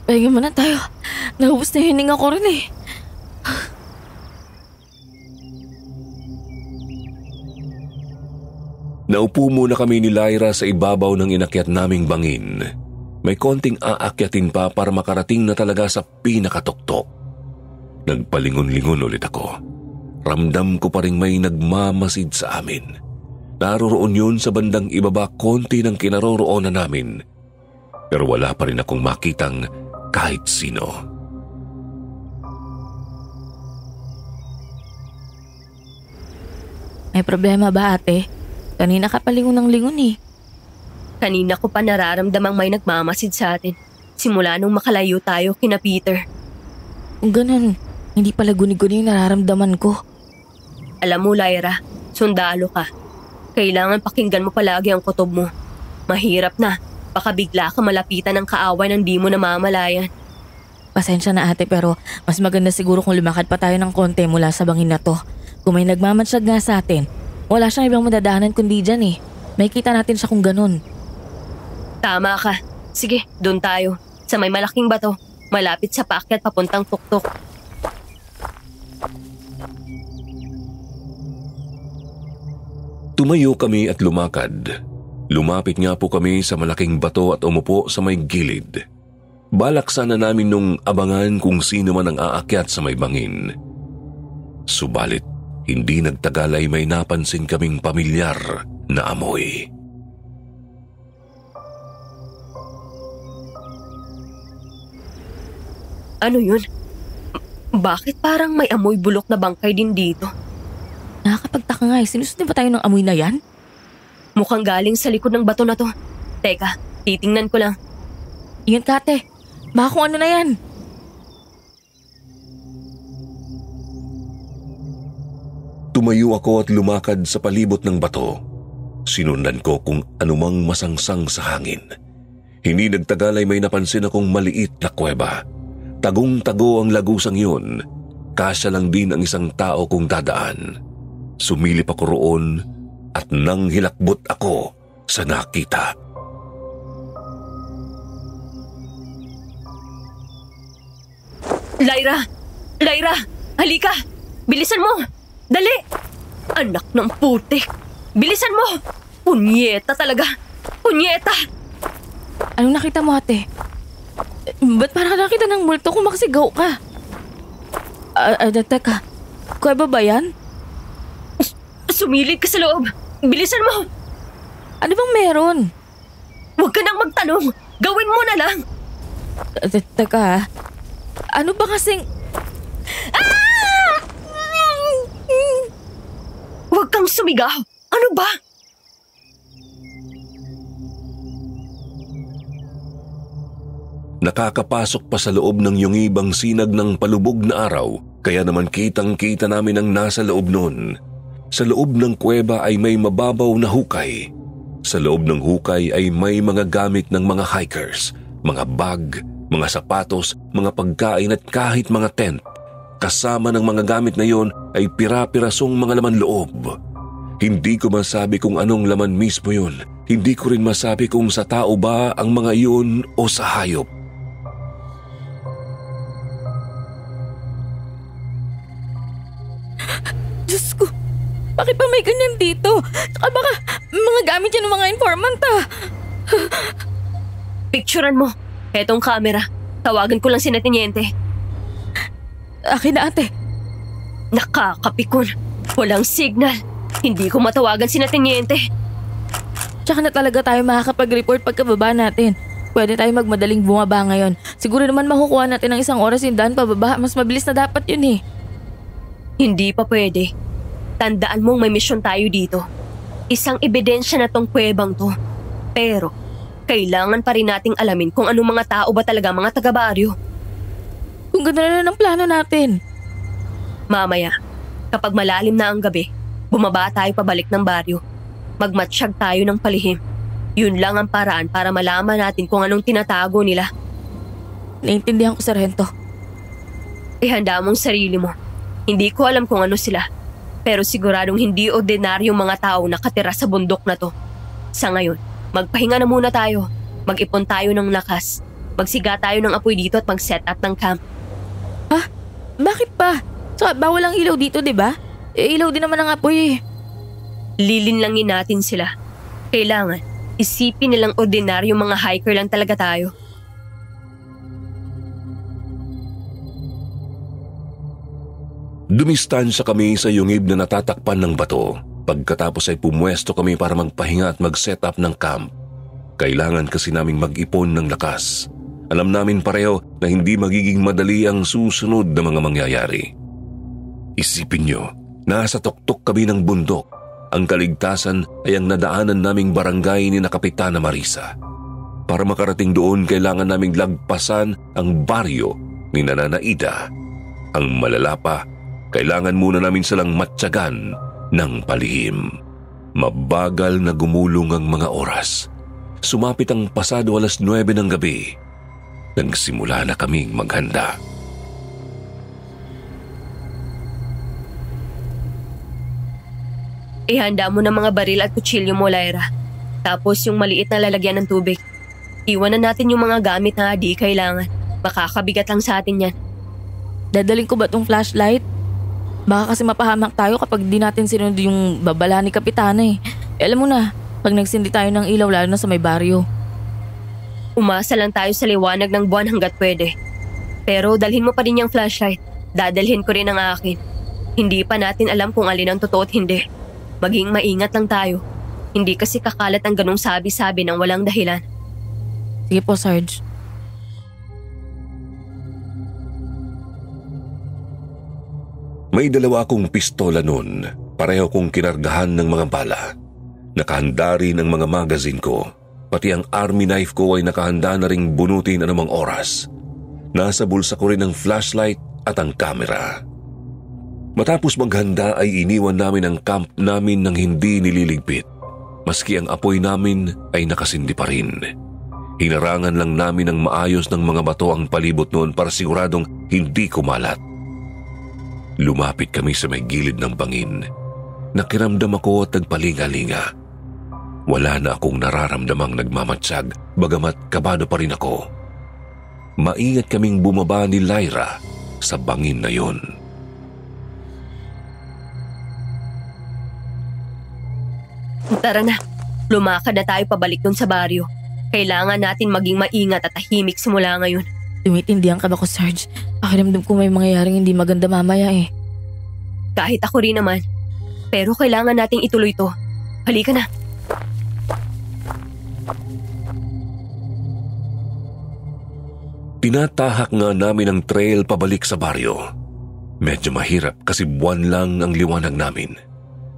Pahinga muna tayo. Nahubos na hininga ko rin eh. Naupo muna kami ni Lyra sa ibabaw ng inakyat naming bangin. May konting aakyatin pa para makarating na talaga sa pinakatuktok. Nagpalingon-lingon ulit ako. Ramdam ko pa rin may nagmamasid sa amin. Naroroon yun sa bandang ibaba konti ng kinaroroonan namin. Pero wala pa rin akong makitang kahit sino. May problema ba ate? Kanina ka palingon ng lingon eh. Kanina ko pa nararamdamang may nagmamasid sa atin. Simula nung makalayo tayo kina Peter. Kung ganun, Hindi pala guni-guni yung nararamdaman ko. Alam mo, Lyra, sundalo ka. Kailangan pakinggan mo palagi ang kutob mo. Mahirap na. Baka bigla ka malapitan ng kaaway ng di mo namamalayan. Pasensya na ate, pero mas maganda siguro kung lumakad pa tayo ng konti mula sa bangin na to. Kung may nagmamansyag nga sa atin, wala siyang ibang madadaanan kundi dyan eh. May kita natin siya kung ganun. Tama ka. Sige, doon tayo. Sa may malaking bato, malapit sa paakyat papuntang tuktok. Tumayo kami at lumakad. Lumapit nga po kami sa malaking bato at umupo sa may gilid. Balak sana namin nung abangan kung sino man ang aakyat sa may bangin. Subalit, hindi nagtagal ay may napansin kaming pamilyar na amoy. Ano yun? Bakit parang may amoy bulok na bangkay din dito? Nakakapagtaka nga eh, sinusunod ba tayo ng amoy na yan? Mukhang galing sa likod ng bato na to. Teka, titingnan ko lang. Iyan kate, baka kung ano na yan. Tumayo ako at lumakad sa palibot ng bato. Sinundan ko kung anumang masangsang sa hangin. Hindi nagtagal ay may napansin akong maliit na kuweba. Tagong-tago ang lagusang yun. Kasya lang din ang isang tao kung dadaan. Sumilip ako roon at nang hilakbot ako sa nakita. Lyra! Lyra! Halika! Bilisan mo! Dali! Anak ng putik! Bilisan mo! Punyeta talaga! Punyeta! Anong nakita mo ate? Ba't parang nakita ng multo kung makasigaw ka? Teka, kuweba ba yan? Sumilid ka sa loob! Bilisan mo! Ano bang meron? Huwag ka nang magtanong! Gawin mo na lang! Teka, ano ba kasing... Huwag kang sumigaw! Ano ba? Nakakapasok pa sa loob ng yungibang sinag ng palubog na araw, kaya naman kitang-kita namin ang nasa loob nun. Sa loob ng kuweba ay may mababaw na hukay. Sa loob ng hukay ay may mga gamit ng mga hikers, mga bag, mga sapatos, mga pagkain at kahit mga tent. Kasama ng mga gamit na yon ay pira-pirasong mga laman loob. Hindi ko masabi kung anong laman mismo yun. Hindi ko rin masabi kung sa tao ba ang mga yun o sa hayop. Diyos ko, bakit pa may ganyan dito? Saka baka mga gamit yan ng mga informant ah. Picturean mo. Etong camera. Tawagan ko lang si Teniente. Akin na ate. Nakakapikon. Walang signal. Hindi ko matawagan si Teniente. Tsaka na talaga tayo makakapag-report pagkababa natin. Pwede tayo magmadaling bumaba ngayon. Siguro naman makukuha natin ng 1 oras yung daan pababa. Mas mabilis na dapat yun eh. Hindi pa pwede. Tandaan mong may misyon tayo dito. Isang ebidensya na tong kuwebang to. Pero, kailangan pa rin nating alamin kung anong mga tao ba talaga mga taga-baryo. Kung ganda na ng plano natin. Mamaya, kapag malalim na ang gabi, bumaba tayo pabalik ng baryo. Magmatsyag tayo ng palihim. Yun lang ang paraan para malaman natin kung anong tinatago nila. Naintindihan ko, Sargento. Ihanda mong sarili mo. Hindi ko alam kung ano sila. Pero siguradong hindi ordinaryong mga tao nakatira sa bundok na to. Sa ngayon, magpahinga na muna tayo. Mag-ipon tayo ng lakas. Magsiga tayo ng apoy dito at mag-set up ng camp. Ha? Bakit pa? Saka bawal ang ilaw dito, di ba? Ilaw din naman ang apoy eh. Lilinlangin natin sila. Kailangan, isipin nilang ordinaryong mga hiker lang talaga tayo. Dumistansya kami sa yungib na natatakpan ng bato. Pagkatapos ay pumwesto kami para magpahinga at mag-set up ng camp. Kailangan kasi naming mag-ipon ng lakas. Alam namin pareho na hindi magiging madali ang susunod na mga mangyayari. Isipin nyo, nasa tuktok kami ng bundok. Ang kaligtasan ay ang nadaanan naming barangay ni na Kapitana Marisa. Para makarating doon, kailangan naming lagpasan ang baryo ni Nanana Ida. Ang malala pa, kailangan muna namin silang matyagan ng palihim. Mabagal na gumulong ang mga oras. Sumapit ang pasado 9:00 ng gabi. Nagsimula na kaming maghanda. Ihanda mo ng mga baril at kutsilyo mo, Lyra. Tapos yung maliit na lalagyan ng tubig. Iwanan natin yung mga gamit na di kailangan. Makakabigat lang sa atin yan. Dadaling ko ba tong flashlight? Baka kasi mapahamak tayo kapag di natin sinunod yung babala ni Kapitana eh. Alam mo na, pag nagsindi tayo ng ilaw lalo na sa may baryo. Umasa lang tayo sa liwanag ng buwan hanggat pwede. Pero dalhin mo pa rin yung flashlight. Dadalhin ko rin ang akin. Hindi pa natin alam kung alin ang totoo at hindi. Maging maingat lang tayo. Hindi kasi kakalat ang ganong sabi-sabi ng walang dahilan. Sige po, Sarge. May 2 akong pistola noon. Pareho kong kinargahan ng mga bala. Nakahanda rin ang mga magazine ko. Pati ang army knife ko ay nakahanda na ring bunutin anumang oras. Nasa bulsa ko rin ang flashlight at ang camera. Matapos maghanda ay iniwan namin ang camp namin ng hindi nililigpit. Maski ang apoy namin ay nakasindi pa rin. Hinarangan lang namin ng maayos ng mga bato ang palibot noon para siguradong hindi kumalat. Lumapit kami sa may gilid ng bangin. Nakiramdam ako at nagpalinga-linga. Wala na akong nararamdamang nagmamatsyag, bagamat kabado pa rin ako. Maingat kaming bumaba ni Lyra sa bangin na yon. Tara na, lumakad na tayo pabalik dun sa baryo. Kailangan natin maging maingat at tahimik simula ngayon. Tumitindihan ka ba ko, Sarge? Pakiramdam ko may mangyayaring hindi maganda mamaya eh. Kahit ako rin naman. Pero kailangan nating ituloy to. Halika na. Tinatahak nga namin ang trail pabalik sa baryo. Medyo mahirap kasi buwan lang ang liwanag namin.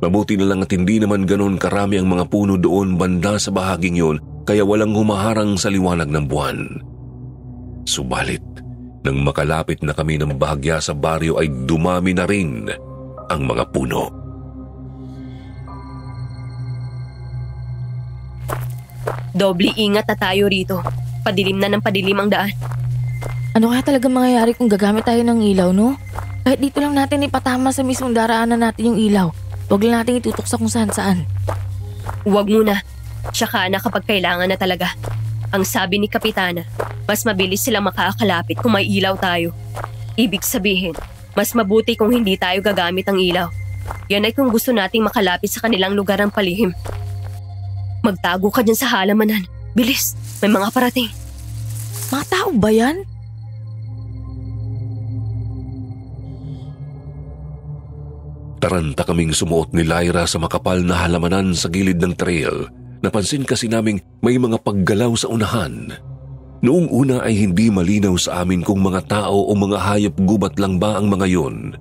Mabuti na lang at hindi naman ganoon karami ang mga puno doon banda sa bahaging yun kaya walang humaharang sa liwanag ng buwan. Subalit, nang makalapit na kami ng bahagya sa baryo ay dumami na rin ang mga puno. Doble ingat na tayo rito. Padilim na ng padilim ang daan. Ano kaya talaga mangyayari kung gagamit tayo ng ilaw, no? Kahit dito lang natin ipatama sa mismong daraanan natin yung ilaw. Huwag lang natin itutok sa kung saan-saan. Huwag muna. Tsaka na kapag kailangan na talaga. Ang sabi ni Kapitana, mas mabilis silang makakalapit kung may ilaw tayo. Ibig sabihin, mas mabuti kung hindi tayo gagamit ng ilaw. Yan ay kung gusto nating makalapit sa kanilang lugar ng palihim. Magtago ka dyan sa halamanan. Bilis, may mga parating. Mga tao ba yan? Taranta kaming sumuot ni Lyra sa makapal na halamanan sa gilid ng trail. Napansin kasi naming may mga paggalaw sa unahan. Noong una ay hindi malinaw sa amin kung mga tao o mga hayop gubat lang ba ang mga yun.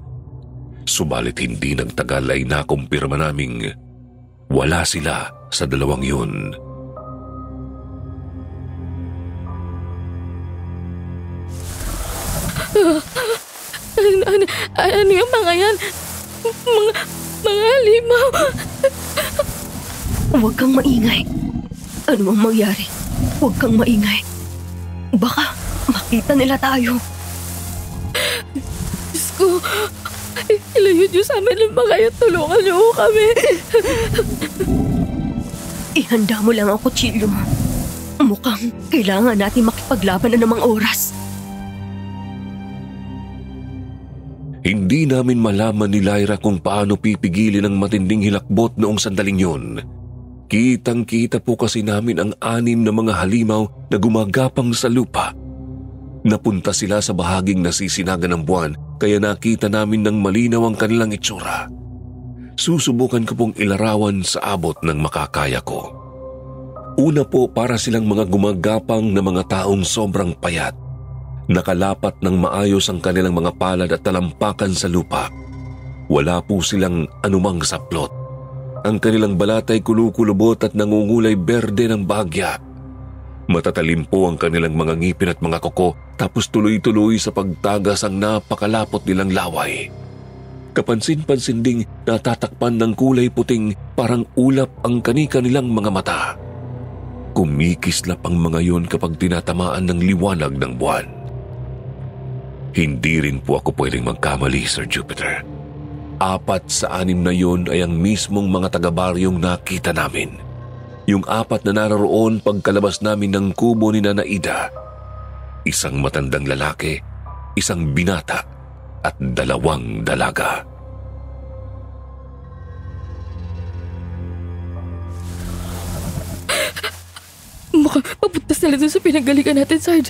Subalit hindi nagtagal ay nakumpirma naming wala sila sa 2 yun. Ano yung mga yan? Mga halimaw. Huwag kang maingay. Ano ang mangyari? Huwag kang maingay. Baka makita nila tayo. Diyos ko, ilayo niyo sa amin ng mga yan. Tulungan niyo kami. Ihanda mo lang ang kutsilyo mo. Mukhang kailangan natin makipaglaban na ng mga oras. Hindi namin malaman ni Lyra kung paano pipigilin ang matinding hilakbot noong sandaling yun. Kitang-kita po kasi namin ang 6 na mga halimaw na gumagapang sa lupa. Napunta sila sa bahaging nasisinaga ng buwan kaya nakita namin ng malinaw ang kanilang itsura. Susubukan ko pong ilarawan sa abot ng makakaya ko. Una po para silang mga gumagapang na mga taong sobrang payat. Nakalapat ng maayos ang kanilang mga palad at talampakan sa lupa. Wala po silang anumang saplot. Ang kanilang balat ay kulukulubot at nangungulay berde ng bahagya. Matatalim po ang kanilang mga ngipin at mga kuko, tapos tuloy-tuloy sa pagtagas ang napakalapot nilang laway. Kapansin-pansin ding natatakpan ng kulay puting parang ulap ang kani-kanilang mga mata. Kumikislap ang mga yon kapag tinatamaan ng liwanag ng buwan. Hindi rin po ako pwedeng magkamali, Sir Jupiter. 4 sa 6 na yon ay ang mismong mga taga-baryong nakita namin. Yung 4 na naroon pagkalabas namin ng kubo ni Nana Ida. Isang matandang lalaki, isang binata, at 2 dalaga. Mukhang papunta sila doon sa pinagalingan natin, Sarge.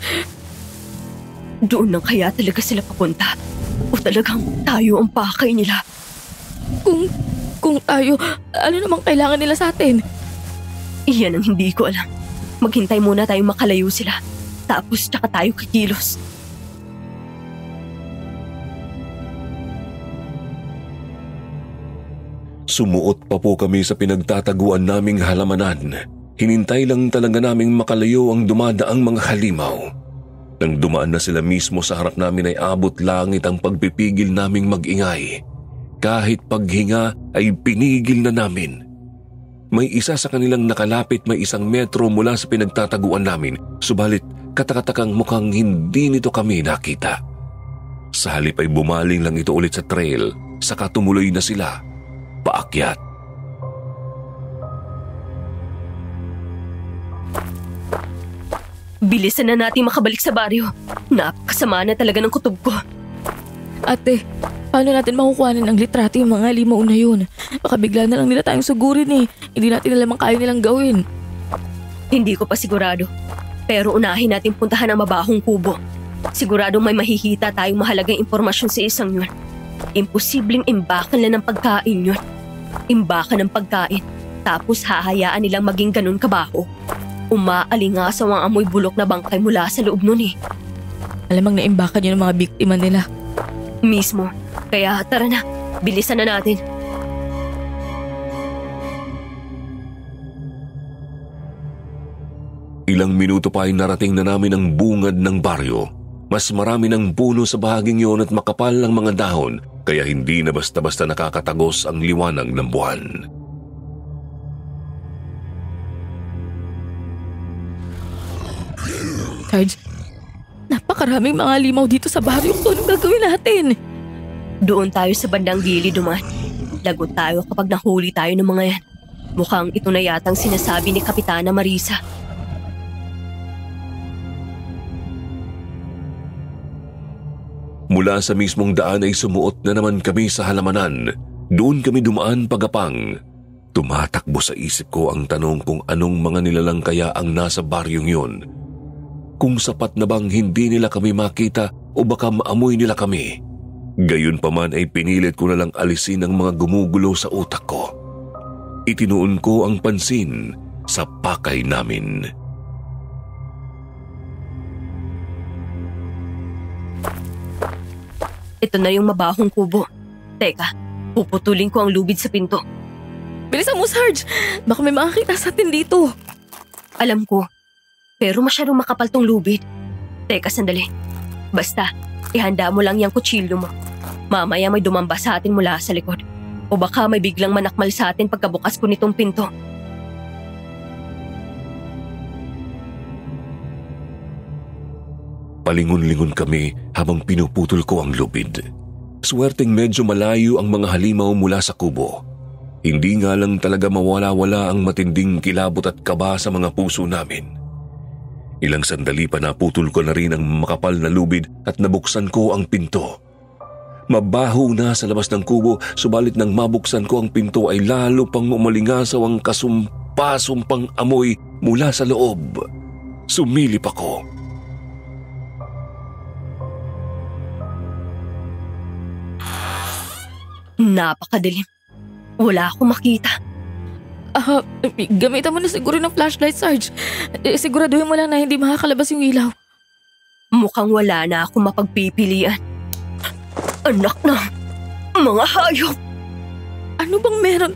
Doon nang kaya talaga sila papunta? O talagang tayo ang pakay nila? Kung tayo, ano namang kailangan nila sa atin? Iyan ang hindi ko alam. Maghintay muna tayo makalayo sila. Tapos tsaka tayo kikilos. Sumuot pa po kami sa pinagtataguan naming halamanan. Hinintay lang talaga naming makalayo ang dumadaang mga halimaw. Nang dumaan na sila mismo sa harap namin ay abot langit ang pagpipigil naming mag-ingay. Kahit paghinga ay pinigil na namin. May isa sa kanilang nakalapit may 1 metro mula sa pinagtataguan namin, subalit katakatakang mukhang hindi nito kami nakita. Sa halip ay bumaling lang ito ulit sa trail, saka tumuloy na sila paakyat. Bilisan na natin makabalik sa baryo. Napakasama na talaga ng kutob ko. Ate, paano natin makukuhanin ang litrato yung mga halimaw na yun? Baka bigla na lang nila tayong sugurin eh. Hindi natin alam ang kaya nilang gawin. Hindi ko pa sigurado. Pero unahin natin puntahan ang mabahong kubo. Siguradong may mahihita tayong mahalagang impormasyon sa isang yun. Imposibleng imbakan lang ng pagkain yun. Imbakan ng pagkain. Tapos hahayaan nilang maging ganun kabaho. Umaalingasaw ang amoy bulok na bangkay mula sa loob nun eh. Alamang naimbakan yun ang mga biktima nila. Mismo. Kaya tara na, bilisan na natin. Ilang minuto pa ay narating na namin ang bungad ng baryo. Mas marami ng puno sa bahaging yun at makapal ang mga dahon, kaya hindi na basta-basta nakakatagos ang liwanag ng buwan. Sarge, napakaraming mga halimaw dito sa baryo. Anong gagawin natin? Doon tayo sa bandang gilid duman. Lagot tayo kapag nahuli tayo ng mga yan. Mukhang ito na yatang sinasabi ni Kapitana Marisa. Mula sa mismong daan ay sumuot na naman kami sa halamanan. Doon kami dumaan pagapang. Tumatakbo sa isip ko ang tanong kung anong mga nilalang kaya ang nasa baryong yun. Kung sapat na bang hindi nila kami makita o baka maamoy nila kami. Gayunpaman ay pinilit ko na lang alisin ang mga gumugulo sa utak ko. Itinuon ko ang pansin sa pakay namin. Ito na yung mabahong kubo. Teka, puputulin ko ang lubid sa pinto. Bilisan mo, Sarge! Baka may makakita sa atin dito. Alam ko, pero masyadong makapal tong lubid. Teka, sandali. Basta, ihanda mo lang yung kutsilyo mo. Mamaya may dumamba sa atin mula sa likod. O baka may biglang manakmal sa atin pagkabukas ko nitong pinto. Palingon-lingon kami habang pinuputol ko ang lubid. Swerteng medyo malayo ang mga halimaw mula sa kubo. Hindi nga lang talaga mawala-wala ang matinding kilabot at kaba sa mga puso namin. Ilang sandali pa naputol ko na rin ang makapal na lubid at nabuksan ko ang pinto. Mabaho na sa labas ng kubo, subalit nang mabuksan ko ang pinto ay lalo pang umalingasaw ang kasumpa-sumpang amoy mula sa loob. Sumilip ako. Napakadilim. Wala akong makita. Gamitan mo na siguro ng flashlight, Sarge. Siguraduhin mo lang na hindi makakalabas yung ilaw. Mukhang wala na akong mapagpipilian. Anak na, mga hayop! Ano bang meron?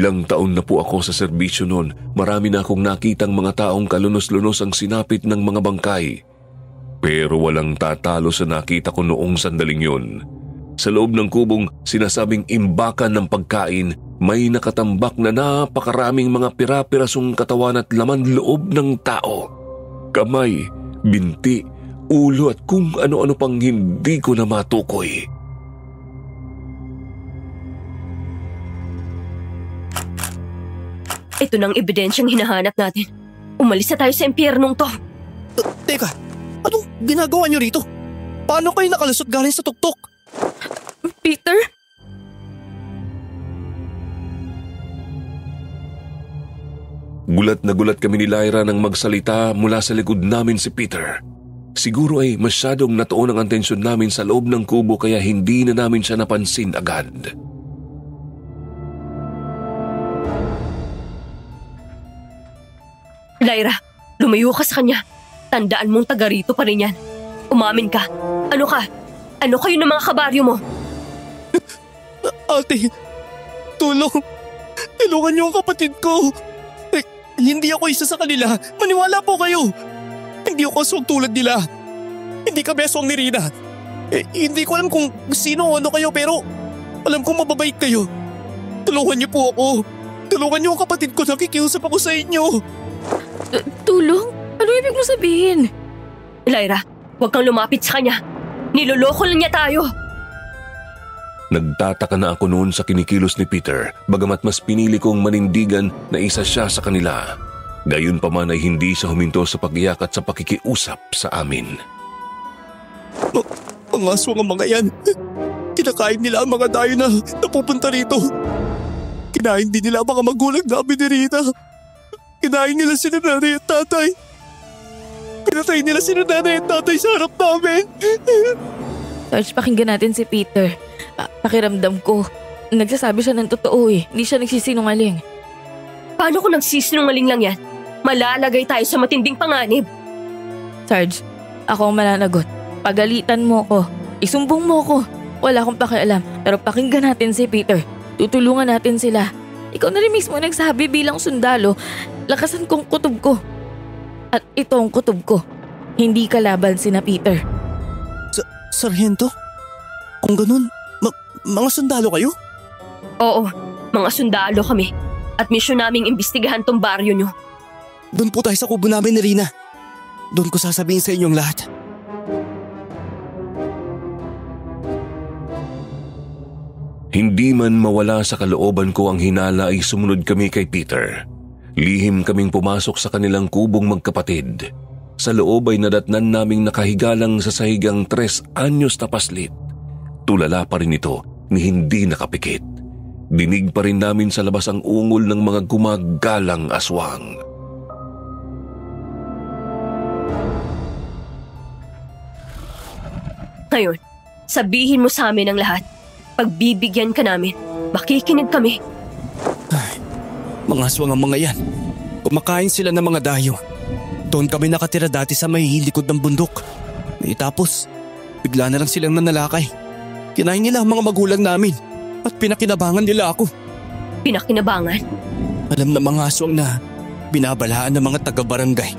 Ilang taon na po ako sa serbisyo noon. Marami na akong nakitang mga taong kalunos-lunos ang sinapit ng mga bangkay. Pero walang tatalo sa nakita ko noong sandaling yun. Sa loob ng kubong sinasabing imbakan ng pagkain, may nakatambak na napakaraming mga pira-pirasong katawan at laman loob ng tao. Kamay, binti, ulo at kung ano-ano pang hindi ko na matukoy. Ito nang ebidensyang hinahanap natin. Umalis na tayo sa impyernong to. Teka, anong ginagawa niyo rito? Paano kayo nakalusot galing sa tuktok? Peter? Gulat na gulat kami ni Lyra nang magsalita mula sa likod namin si Peter. Siguro ay masyadong natuon ang atensyon namin sa loob ng kubo kaya hindi na namin siya napansin agad. Lyra, lumayo ka sa kanya. Tandaan mong taga rito pa rin yan. Umamin ka. Ano ka? Ano kayo ng mga kabaryo mo? Ate, tulong. Tulungan niyo ang kapatid ko. Hindi ako isa sa kanila. Maniwala po kayo. Hindi ako aswang tulad nila. Hindi kami aswang ni Rina. Hindi ko alam kung sino o ano kayo pero alam kong mababait kayo. Tulungan niyo po ako. Tulungan niyo ang kapatid ko. Nakikiusap ako sa inyo. Tulong? Ano ibig mo sabihin? Lyra, huwag kang lumapit sa kanya. Niloloko lang niya tayo. Nagtataka na ako noon sa kinikilos ni Peter, bagamat mas pinili kong manindigan na isa siya sa kanila. Gayunpaman ay hindi siya huminto sa pag-iyak at sa pakikiusap sa amin. Mga aswang ang mga yan. Kinakain nila ang mga dayo na napupunta rito. Kinain din nila ang mga magulang namin ni Rina. Kinain nila si nanay at tatay. Pinatay nila si nanay at tatay sa harap namin. Sarge, pakinggan natin si Peter. Pakiramdam ko, nagsasabi siya ng totoo eh. Hindi siya nagsisinungaling. Paano kung nagsisinungaling lang yan? Malalagay tayo sa matinding panganib. Sarge, ako ang mananagot. Pagalitan mo ko. Isumbong mo ko. Wala akong pakialam. Pero pakinggan natin si Peter. Tutulungan natin sila. Ikaw na rin mismo nagsabi bilang sundalo, lakasan kong kutob ko. At ito ang kutob ko. Hindi kalaban sina Peter. Sargento? Kung ganun, mga sundalo kayo? Oo, mga sundalo kami. At misyon naming imbestigahan tong baryo nyo. Doon po tayo sa kubo namin ni Rina. Doon ko sasabihin sa inyong lahat. Hindi man mawala sa kalooban ko ang hinala ay sumunod kami kay Peter. Lihim kaming pumasok sa kanilang kubong magkapatid. Sa loob ay nadatnan naming nakahigalang sa sahigang 3 anyos na paslit. Tulala pa rin ito ni hindi nakapikit. Dinig pa rin namin sa labas ang ungol ng mga gumagalang aswang. Ngayon, sabihin mo sa amin ang lahat. Pagbibigyan ka namin, makikinig kami. Mga aswang ang mga yan. Kumakain sila ng mga dayo. Doon kami nakatira dati sa may likod ng bundok. Tapos, bigla na lang silang nanalakay. Kinain nila ang mga magulang namin at pinakinabangan nila ako. Pinakinabangan? Alam na mga aswang na binabalaan ng mga taga-barangay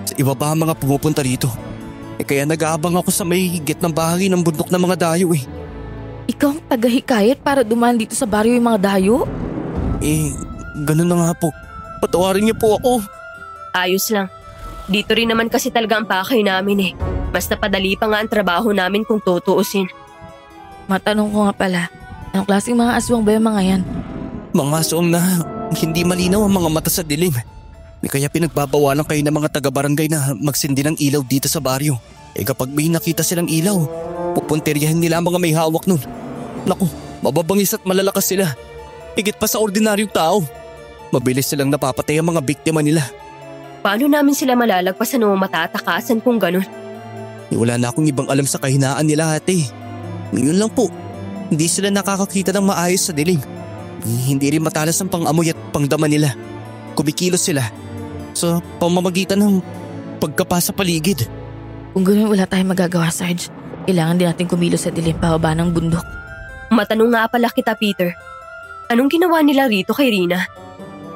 sa iba pa ang mga pumupunta rito. Kaya nag-aabang ako sa may gitnang bahagi ng bundok ng mga dayo eh. Ikaw ang tagahikayat para dumaan dito sa baryo yung mga dayo? Ganun na nga po. Patawarin niyo po ako. Ayos lang. Dito rin naman kasi talaga ang pakay namin eh. Mas napadali pa nga ang trabaho namin kung tutuusin. Matanong ko nga pala, anong klaseng mga aswang ba yung mga yan? Mga aswang na hindi malinaw ang mga mata sa dilim. Kaya pinagbabawalan kayo ng mga taga-barangay na magsindi ng ilaw dito sa baryo. Kapag may nakita silang ilaw, pupunteriyahin nila ang mga may hawak nun. Naku, mababangis at malalakas sila. Higit pa sa ordinaryong tao. Mabilis silang napapatay ang mga biktima nila. Paano namin sila malalagpasan o matatakasan kung ganun? Wala na akong ibang alam sa kahinaan nila ate. Ngayon lang po, hindi sila nakakakita ng maayos sa dilim. Hindi rin matalas ang pang-amoy at pangdama nila. Kumikilos sila sa pamamagitan ng pagkapasa paligid. Kung gano'n wala tayong magagawa, Sarge. Kailangan din natin kumilos sa dilim pababa ng bundok. Matanong nga pala kita, Peter. Anong ginawa nila rito kay Rina?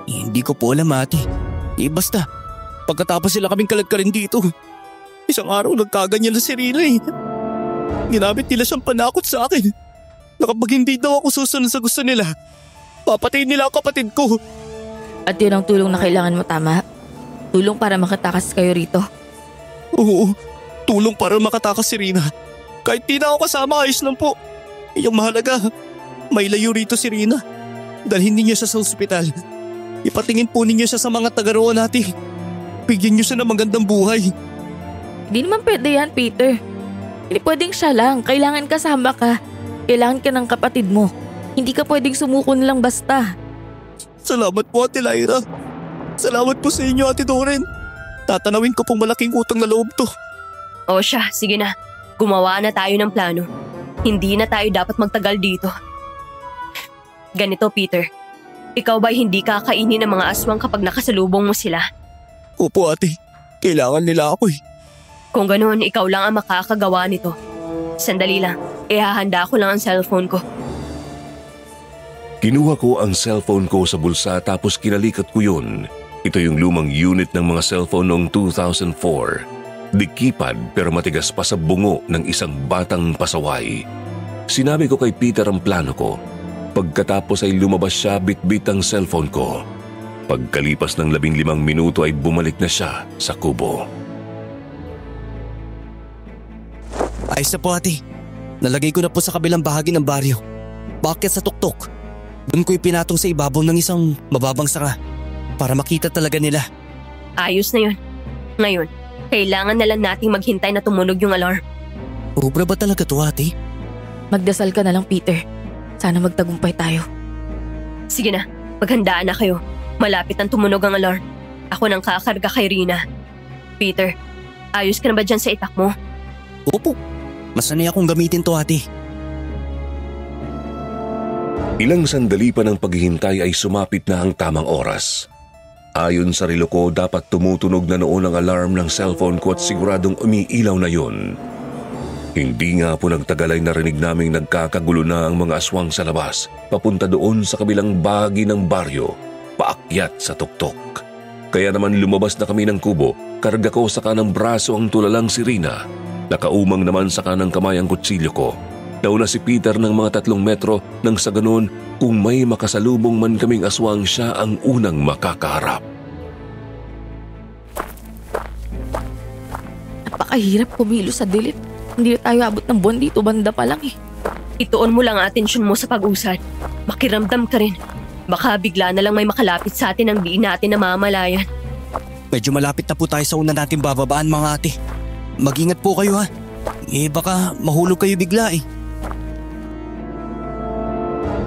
Hindi ko po alam, ate. Basta, pagkatapos sila kaming kaladkarin dito, isang araw nagkaganyan na si Rina eh. Ginamit nila siyang panakot sa akin. Na kapag hindi daw ako susunod sa gusto nila, papatayin nila ang kapatid ko. At yun ang tulong na kailangan mo, tama? Tulong para makatakas kayo rito. Oo, tulong para makatakas si Rina. Kahit di na ako kasama, ayos lang po. Yung mahalaga, may layo rito si Rina. Dalhin ninyo siya sa ospital. Ipatingin po ninyo siya sa mga taga-roon natin. Bigyan niyo siya ng magandang buhay. Hindi naman pwede yan, Peter. Hindi pwedeng siya lang. Kailangan kasama ka. Kailangan ka ng kapatid mo. Hindi ka pwedeng sumuko na lang basta. Salamat po, Ate Lyra. Salamat po sa inyo, Ate Doreen. Tatanawin ko pong malaking utang na loob to. O siya, sige na. Gumawa na tayo ng plano. Hindi na tayo dapat magtagal dito. Ganito, Peter. Ikaw ba'y hindi kakainin ng mga aswang kapag nakasalubong mo sila? Opo, ate. Kailangan nila ako eh. Kung ganoon, ikaw lang ang makakagawa nito. Sandali lang. Ihahanda ko lang ang cellphone ko. Kinuha ko ang cellphone ko sa bulsa tapos kinalikat ko yun. Ito yung lumang unit ng mga cellphone noong 2004. Di keypad pero matigas pa sa bungo ng isang batang pasaway. Sinabi ko kay Peter ang plano ko. Pagkatapos ay lumabas siya bitbit ang cellphone ko. Pagkalipas ng 15 minuto ay bumalik na siya sa kubo. Ayos na po, ate. Nalagay ko na po sa kabilang bahagi ng baryo. Bakit sa tuktok? Doon ko ipinatong sa ibabaw ng isang mababang sanga para makita talaga nila. Ayos na yun. Ngayon, kailangan na lang nating maghintay na tumunog yung alarm. Obra ba talaga to, ate? Magdasal ka na lang, Peter. Sana magtagumpay tayo. Sige na, maghandaan na kayo. Malapit ang tumunog ang alarm. Ako nang kakarga kay Rina. Peter, ayos ka na ba dyan sa itak mo? Opo. Masanay akong gamitin to, ate. Ilang sandali pa ng paghihintay ay sumapit na ang tamang oras. Ayon sa relo ko, dapat tumutunog na noon ang alarm ng cellphone ko at siguradong umiilaw na yun. Hindi nga po nagtagal ay narinig naming nagkakagulo na ang mga aswang sa labas, papunta doon sa kabilang bahagi ng baryo, paakyat sa tuktok. Kaya naman lumabas na kami ng kubo, karga ko sa kanang braso ang tulalang si Rina. Nakaumang naman sa kanang kamay ang kutsilyo ko. Nauna si Peter ng mga 3 metro nang sa ganun kung may makasalubong man kaming aswang siya ang unang makakaharap. Napakahirap kumilos sa dilim. Hindi na tayo abot ng buwan dito, banda pa lang eh. Ituon mo lang ang atensyon mo sa pag-usad. Makiramdam ka rin. Baka bigla na lang may makalapit sa atin ang di natin namamalayan. Medyo malapit na po tayo sa una natin bababaan, mga ate. Mag-ingat po kayo, ha. Baka mahulog kayo bigla eh.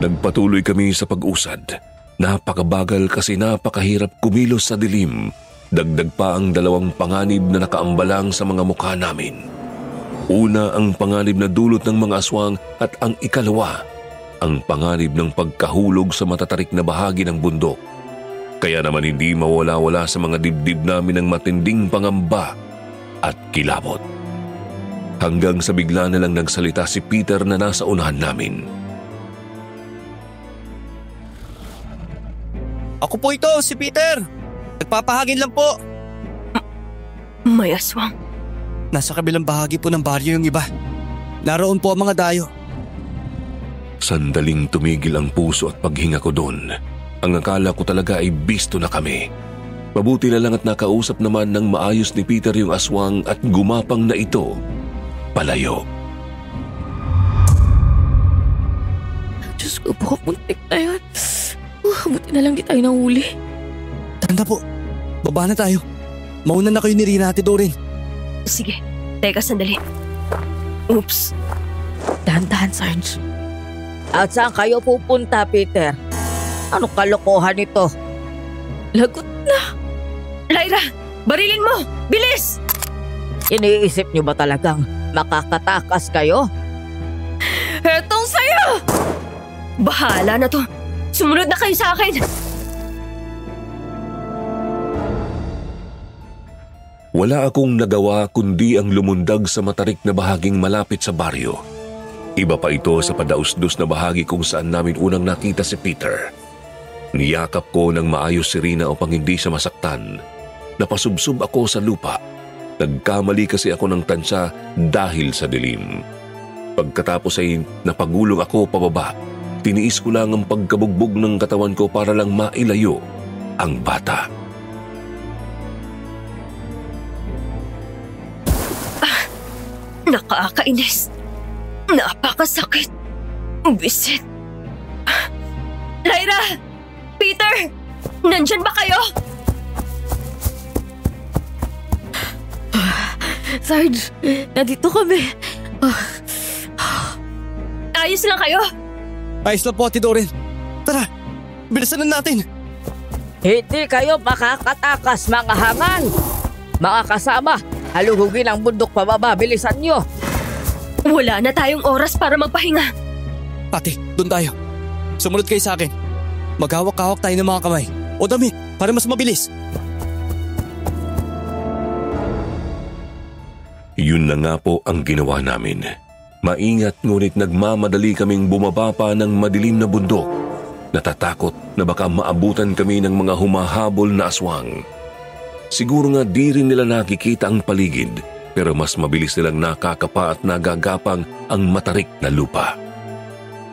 Nagpatuloy kami sa pag-usad. Napakabagal kasi napakahirap kumilos sa dilim. Dagdag pa ang 2 panganib na nakaambalang sa mga mukha namin. Una ang panganib na dulot ng mga aswang at ang ikalawa, ang panganib ng pagkahulog sa matatarik na bahagi ng bundok. Kaya naman hindi mawala-wala sa mga dibdib namin ang matinding pangamba at kilabot. Hanggang sa bigla na lang nagsalita si Peter na nasa unahan namin. Ako po ito, si Peter. Nagpapahangin lang po. May aswang. Nasa kabilang bahagi po ng baryo yung iba. Naroon po ang mga dayo. Sandaling tumigil ang puso at paghinga ko doon. Ang akala ko talaga ay bisto na kami. Mabuti na lang at nakausap naman ng maayos ni Peter yung aswang at gumapang na ito palayo. Diyos ko po, muntik na yan. Buti na lang di tayo nahuli. Tanda po, baba na tayo. Mauna na kayo ni Rina, Ate Doreen. Sige, teka sandali. Oops. Dahan-dahan, Sarge. At saan kayo pupunta, Peter? Anong kalokohan ito? Lagot na. Lyra, barilin mo! Bilis! Iniisip niyo ba talagang makakatakas kayo? Hetong sa'yo! Bahala na to. Sumunod na kayo sa akin. Wala akong nagawa kundi ang lumundag sa matarik na bahaging malapit sa baryo. Iba pa ito sa padausdos na bahagi kung saan namin unang nakita si Peter. Niyakap ko ng maayos si Rina upang hindi siya masaktan. Napasubsob ako sa lupa. Nagkamali kasi ako ng tansya dahil sa dilim. Pagkatapos ay napagulong ako pababa. Tiniis ko lang ang pagkabugbog ng katawan ko para lang mailayo ang bata. Nakakainis. Napakasakit. Bisit. Lyra! Peter! Nandyan ba kayo? Sarge, nandito kami. Ayos lang kayo? Ayos lang po, Ate Doreen. Tara, bilisan na natin. Hindi kayo makakatakas, mga hangal. Mga kasama, haluhugin ang bundok pababa. Bilisan nyo. Wala na tayong oras para magpahinga. Ate, doon tayo. Sumunod kayo sa akin. Maghawak-hawak tayo ng mga kamay o damit para mas mabilis. Yun na nga po ang ginawa namin. Maingat ngunit nagmamadali kaming bumaba pa ng madilim na bundok. Natatakot na baka maabutan kami ng mga humahabol na aswang. Siguro nga di rin nila nakikita ang paligid, pero mas mabilis nilang nakakapa at nagagapang ang matarik na lupa.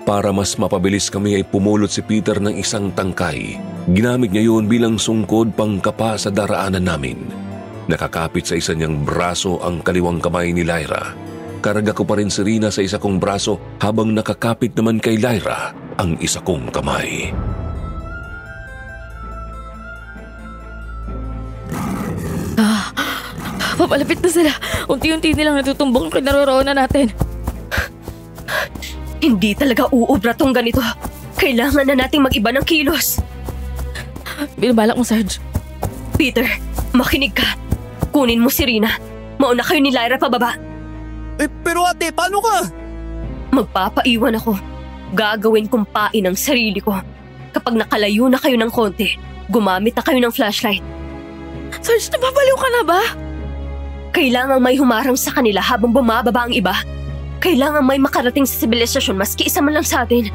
Para mas mapabilis kami ay pumulot si Peter ng isang tangkay. Ginamit niya yun bilang sungkod pangkapa sa daraanan namin. Nakakapit sa isa niyang braso ang kaliwang kamay ni Lyra. Karga ko pa rin si Rina sa isa kong braso habang nakakapit naman kay Lyra ang isa kong kamay. Papalapit na sila. Unti-unti nilang natutumbok ang kinaroroonan natin. Hindi talaga uubra tong ganito. Kailangan na nating mag-iba ng kilos. Binabalak mo, Sarge. Peter, makinig ka. Kunin mo si Rina. Mauna kayo ni Lyra pababa. Pero ate, paano ka? Magpapaiwan ako. Gagawin kong pain ang sarili ko. Kapag nakalayo na kayo ng konti, gumamit na kayo ng flashlight. Sarge, nababaliw ka na ba? Kailangang may humarang sa kanila habang bumababa ang iba. Kailangang may makarating sa sibilisasyon maski isa man lang sa atin.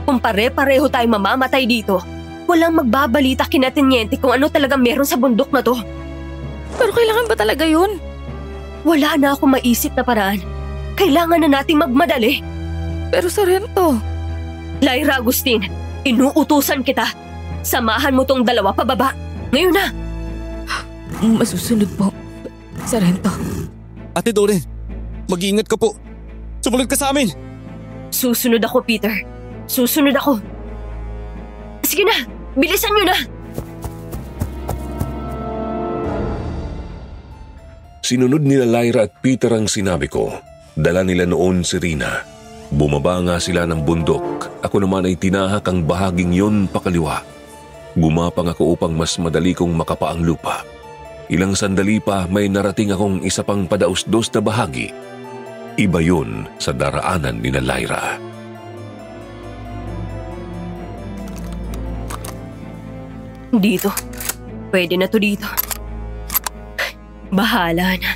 Kung pare-pareho tayong mamamatay dito, walang magbabalita kina Teniente kung ano talaga meron sa bundok na to. Pero kailangan ba talaga yun? Wala na akong maisip na paraan. Kailangan na nating magmadali. Pero Sargento. Lyra Agustin, inuutusan kita. Samahan mo tong dalawa pababa. Ngayon na. Masusunod po, Sargento. Ate Doreen, mag-iingat ka po. Sumunod ka sa amin. Susunod ako, Peter. Susunod ako. Sige na, bilisan nyo na. Sinunod nila Lyra at Peter ang sinabi ko. Dala nila noon si Rina. Bumaba nga sila ng bundok. Ako naman ay tinahak ang bahaging yon pakaliwa. Gumapang ako upang mas madali kong makapa ang lupa. Ilang sandali pa may narating akong isa pang padausdos na bahagi. Iba yun sa daraanan ni Lyra. Dito. Pwede na to dito. Bahala na.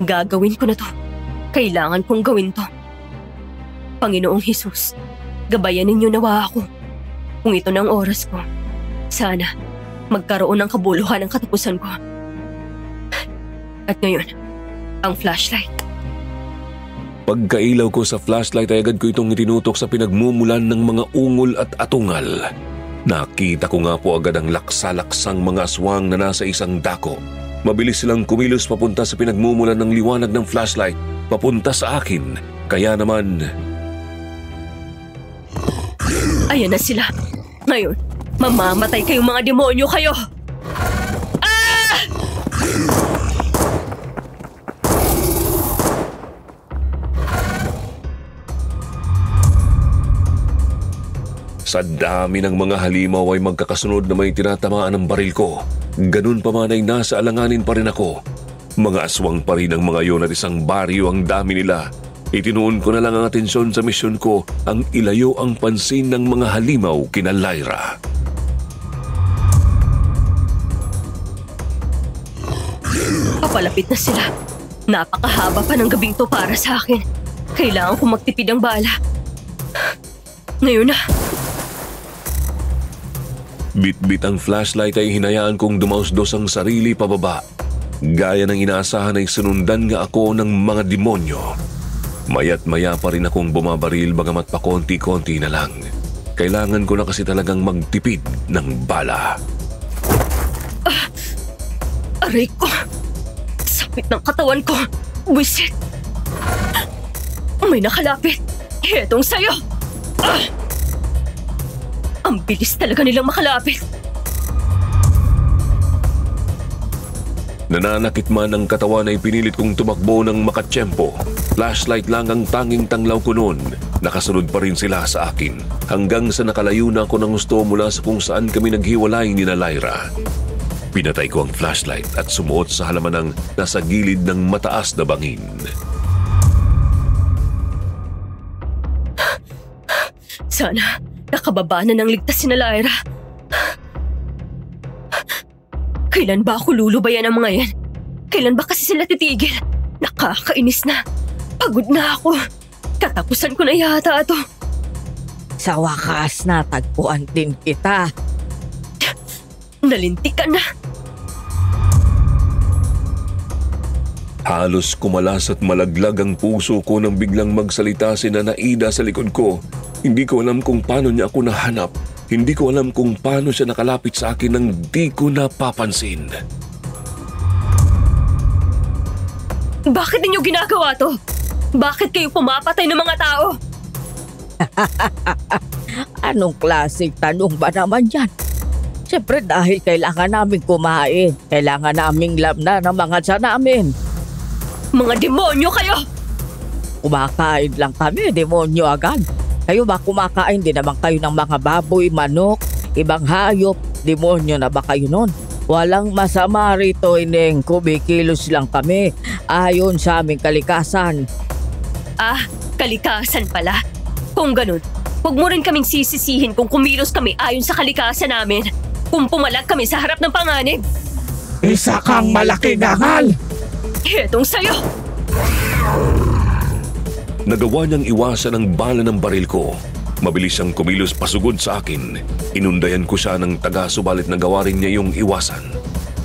Gagawin ko na to. Kailangan kong gawin to. Panginoong Hesus, gabayan ninyo nawa ako. Kung ito na ang oras ko, sana magkaroon ng kabuluhan ang katapusan ko. At ngayon, ang flashlight. Pagkailaw ko sa flashlight ay agad ko itong itinutok sa pinagmumulan ng mga ungol at atungal. Nakita ko nga po agad ang laksa-laksang mga aswang na nasa isang dako. Mabilis silang kumilos papunta sa pinagmumulan ng liwanag ng flashlight, papunta sa akin. Kaya naman... Ayan na sila. Ngayon, mamamatay kayong mga demonyo kayo! Ah! Sa dami ng mga halimaw ay magkakasunod na may tinatamaan ng baril ko. Ganun pa man ay nasa alanganin pa rin ako. Mga aswang pa rin ang mga yon at isang baryo ang dami nila. Itinuon ko na lang ang atensyon sa misyon ko, ang ilayo ang pansin ng mga halimaw kina Lyra. Papalapit na sila. Napakahaba pa ng gabing to para sa akin. Kailangan ko magtipid ng bala. Ngayon na. Bit-bit ang flashlight ay hinayaan kong dumausdos ang sarili pababa. Gaya ng inaasahan ay sinundan nga ako ng mga demonyo. Maya't maya pa rin akong bumabaril bagamat pa konti-konti na lang. Kailangan ko na kasi talagang magtipid ng bala. Aray ko! Sakit ng katawan ko! Buisit! May nakalapit! Hetong sayo! Ang bilis talaga nilang makalapit! Nananakit man ang katawan ay pinilit kong tumakbo ng makatsyempo. Flashlight lang ang tanging tanglaw ko noon. Nakasunod pa rin sila sa akin. Hanggang sa nakalayo na ako ng gusto mula sa kung saan kami naghiwalay ni na Lyra. Pinatay ko ang flashlight at sumuot sa halaman ng nasa gilid ng mataas na bangin. Sana nakababa na ng ligtas si na Lyra. Kailan ba ako lulubayan ng mga yan? Kailan ba kasi sila titigil? Nakakainis na. Pagod na ako. Katapusan ko na yata ito. Sa wakas na tagpuan din kita. Nalintikan na. Halos kumalas at malaglag ang puso ko nang biglang magsalita si Nana Ida sa likod ko. Hindi ko alam kung paano niya ako nahanap. Hindi ko alam kung paano siya nakalapit sa akin nang di ko napapansin. Bakit ninyo ginagawa to? Bakit kayo pumapatay ng mga tao? Anong klaseng tanong ba naman yan? Siyempre dahil kailangan namin kumain. Kailangan naming lamnan ng mga tiyan namin. Mga demonyo kayo! Kumakain lang kami, demonyo agad. Kayo ba kumakain din naman kayo ng mga baboy, manok, ibang hayop? Demonyo na ba kayo nun? Walang masama rito, Ineng. Kumikilos lang kami ayon sa aming kalikasan. Ah, kalikasan pala. Kung ganun, huwag mo rin kaming sisisihin kung kumilos kami ayon sa kalikasan namin. Kung pumalag kami sa harap ng panganib. Isa kang malaki dangal! Hetong sayo! Nagawa niyang iwasan ang bala ng baril ko. Mabilis siyang kumilos pasugod sa akin. Inundayan ko siya ng taga subalit nagawa rin niya yung iwasan.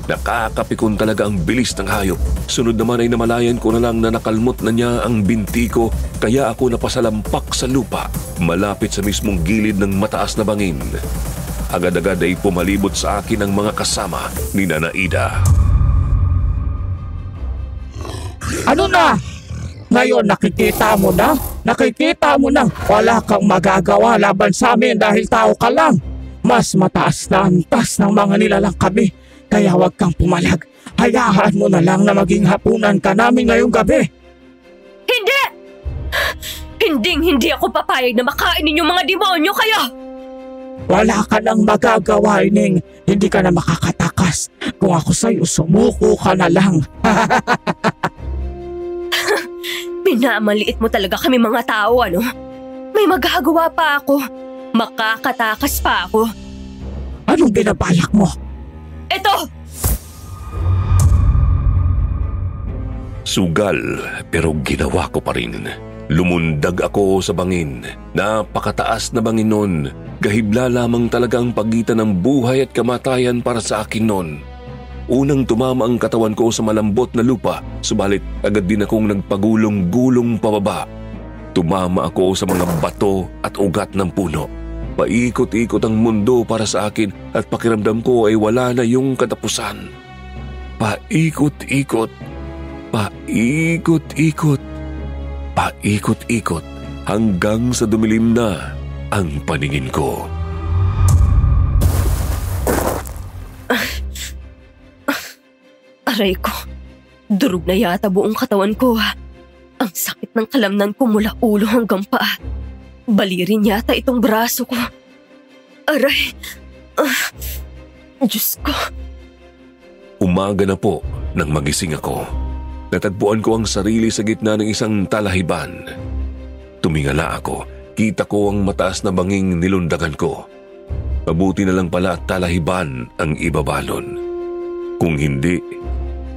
Nakakapikon talaga ang bilis ng hayop. Sunod naman ay namalayan ko na lang na nakalmot na niya ang binti ko kaya ako napasalampak sa lupa malapit sa mismong gilid ng mataas na bangin. Agad-agad ay pumalibot sa akin ang mga kasama ni Nana Ida. Ano na? Ngayon nakikita mo na? Nakikita mo na wala kang magagawa laban sa amin dahil tao ka lang. Mas mataas na antas ng mga nilalang kami. Kaya huwag kang pumalag. Hayaan mo na lang na maging hapunan ka namin ngayong gabi. Hindi! Hindi ako papayag na makain ninyong mga demonyo kayo! Wala ka nang magagawa, Ining. Hindi ka na makakatakas. Kung ako sa'yo, sumuko ka na lang. Pinamaliit mo talaga kami mga tao, ano? May magagawa pa ako. Makakatakas pa ako. Anong binabalak mo? Ito! Sugal pero ginawa ko pa rin. Lumundag ako sa bangin. Napakataas na bangin nun. Gahibla lamang talaga ang pagitan ng buhay at kamatayan para sa akin nun. Unang tumama ang katawan ko sa malambot na lupa, subalit agad din akong nagpagulong-gulong pababa. Tumama ako sa mga bato at ugat ng puno. Paikot-ikot ang mundo para sa akin at pakiramdam ko ay wala na yung katapusan. Paikot-ikot, paikot-ikot, paikot-ikot hanggang sa dumilim na ang paningin ko. Aray ko, durog na yata buong katawan ko ha. Ang sakit ng kalamnan ko mula ulo hanggang paa. Bali rin yata itong braso ko. Aray! Diyos ko. Umaga na po nang magising ako. Natagpuan ko ang sarili sa gitna ng isang talahiban. Tumingala ako. Kita ko ang mataas na banging nilundagan ko. Mabuti na lang pala at talahiban ang ibabalon. Kung hindi,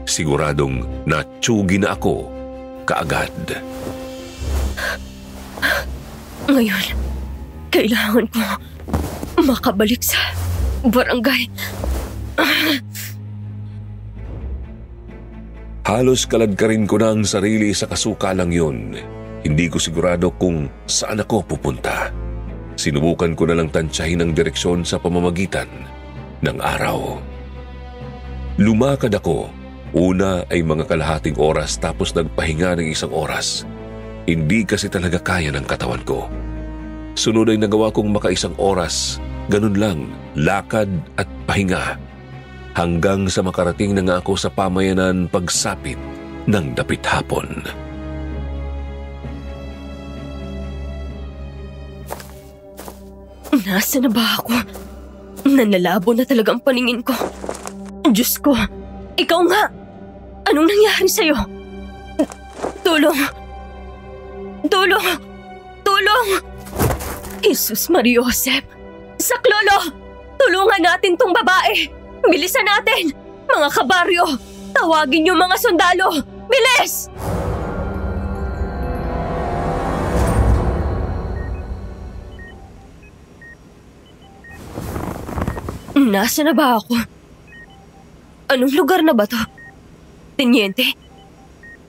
siguradong natsugi na ako kaagad. Ngayon, kailangan ko makabalik sa barangay. Halos kaladkarin ko na ang sarili sa kasukalang yun. Hindi ko sigurado kung saan ako pupunta. Sinubukan ko na lang tansyahin ang direksyon sa pamamagitan ng araw. Lumakad ako. Una ay mga kalahating oras tapos nagpahinga ng 1 oras. Hindi kasi talaga kaya ng katawan ko. Sunod ay nagawa kong maka 1 oras. Ganun lang, lakad at pahinga. Hanggang sa makarating na nga ako sa pamayanan pagsapit ng dapit hapon. Nasaan na ba ako? Nanlalabo na talaga ang paningin ko. Diyos ko, ikaw nga! Anong nangyari sa'yo? Tulong! Tulong! Tulong! Jesus Mariosep! Saklolo! Tulungan natin tong babae! Bilisan natin! Mga kabaryo! Tawagin yung mga sundalo! Bilis! Nasaan na ba ako? Anong lugar na ba to? Teniente?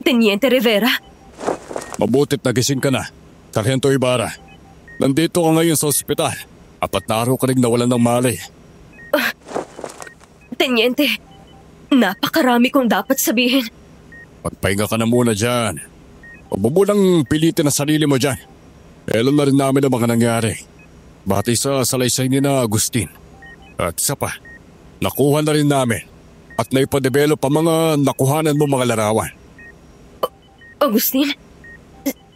Teniente Rivera? Mabutit nagising ka na, Sargento Ibarra. Nandito ka ngayon sa ospital. 4 na araw ka rin nawalan ng malay. Teniente, napakarami kong dapat sabihin. Magpahinga ka na muna dyan. Huwag mo munang pilitin ang sarili mo dyan. Alam na rin namin ang mga nangyari. Bati sa salaysay ni na Agustin. At isa pa, nakuha na rin namin at naipadevelop pa mga nakuhanan mo mga larawan. Agustin?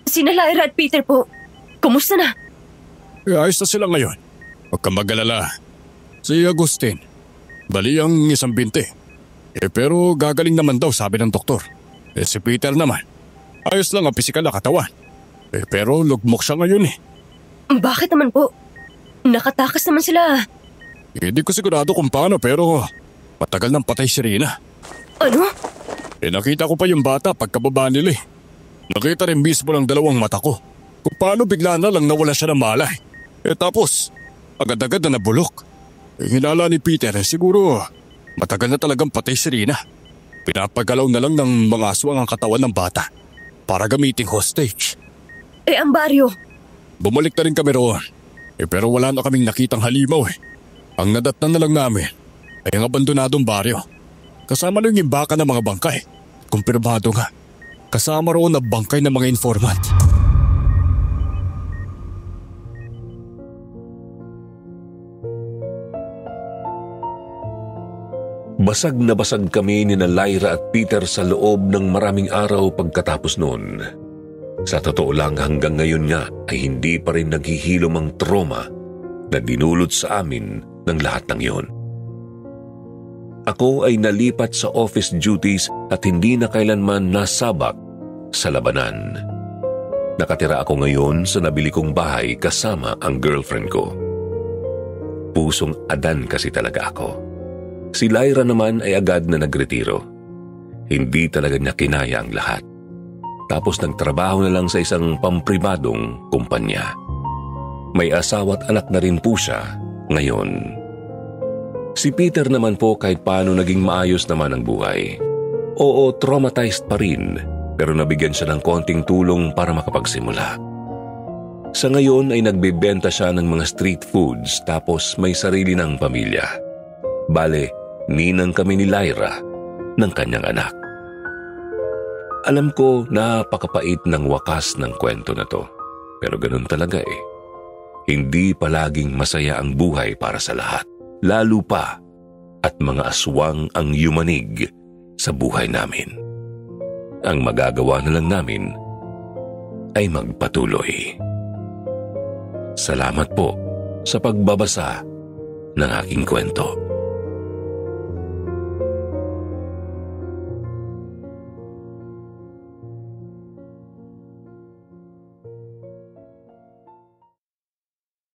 Sina Lyra at Peter po. Kumusta na? Ayos na sila ngayon. Huwag kang mag-alala. Si Agustin, bali ang 1 binti. Pero gagaling naman daw sabi ng doktor. Si Peter naman, ayos lang ang pisikal na katawan. Pero lugmok siya ngayon . Bakit naman po? Nakatakas naman sila. Hindi ko sigurado kung paano pero matagal nang patay si Rina. Ano? Nakita ko pa yung bata pagkababa nila . Nakita rin mismo ng 2 mata ko kung paano bigla na lang nawala siya ng malay. Tapos, agad-agad na nabulok. Hinala ni Peter siguro matagal na talagang patay si Rina. Pinapagalaw na lang ng mga aswang ang katawan ng bata para gamiting hostage. Ang baryo? Bumalik na rin kami roon. Pero wala na kaming nakitang halimaw . Ang nadatnan na lang namin ay ang abandonadong baryo. Kasama lang yung imbaka ng mga bangkay. Kumpirmado nga. Kasama roon na bangkay ng mga informant. Basag na basag kami ni na Lyra at Peter sa loob ng maraming araw pagkatapos noon. Sa totoo lang hanggang ngayon nga ay hindi pa rin naghihilom ang trauma na dinulot sa amin ng lahat ng yon. Ako ay nalipat sa office duties at hindi na kailanman nasabak sa labanan. Nakatira ako ngayon sa nabili kong bahay kasama ang girlfriend ko. Pusong adan kasi talaga ako. Si Lyra naman ay agad na nagretiro. Hindi talaga niya kinaya ang lahat. Tapos nagtrabaho na lang sa isang pampribadong kumpanya. May asawa at anak na rin po siya ngayon. Si Peter naman po kahit paano naging maayos naman ang buhay. Oo, traumatized pa rin pero nabigyan siya ng konting tulong para makapagsimula. Sa ngayon ay nagbebenta siya ng mga street foods tapos may sarili ng pamilya. Bale, ninang kami ni Lyra ng kanyang anak. Alam ko napakapait ng wakas ng kwento na to. Pero ganun talaga . Hindi palaging masaya ang buhay para sa lahat. Lalo pa at mga aswang ang yumanig sa buhay namin. Ang magagawa na lang namin ay magpatuloy. Salamat po sa pagbabasa ng aking kwento.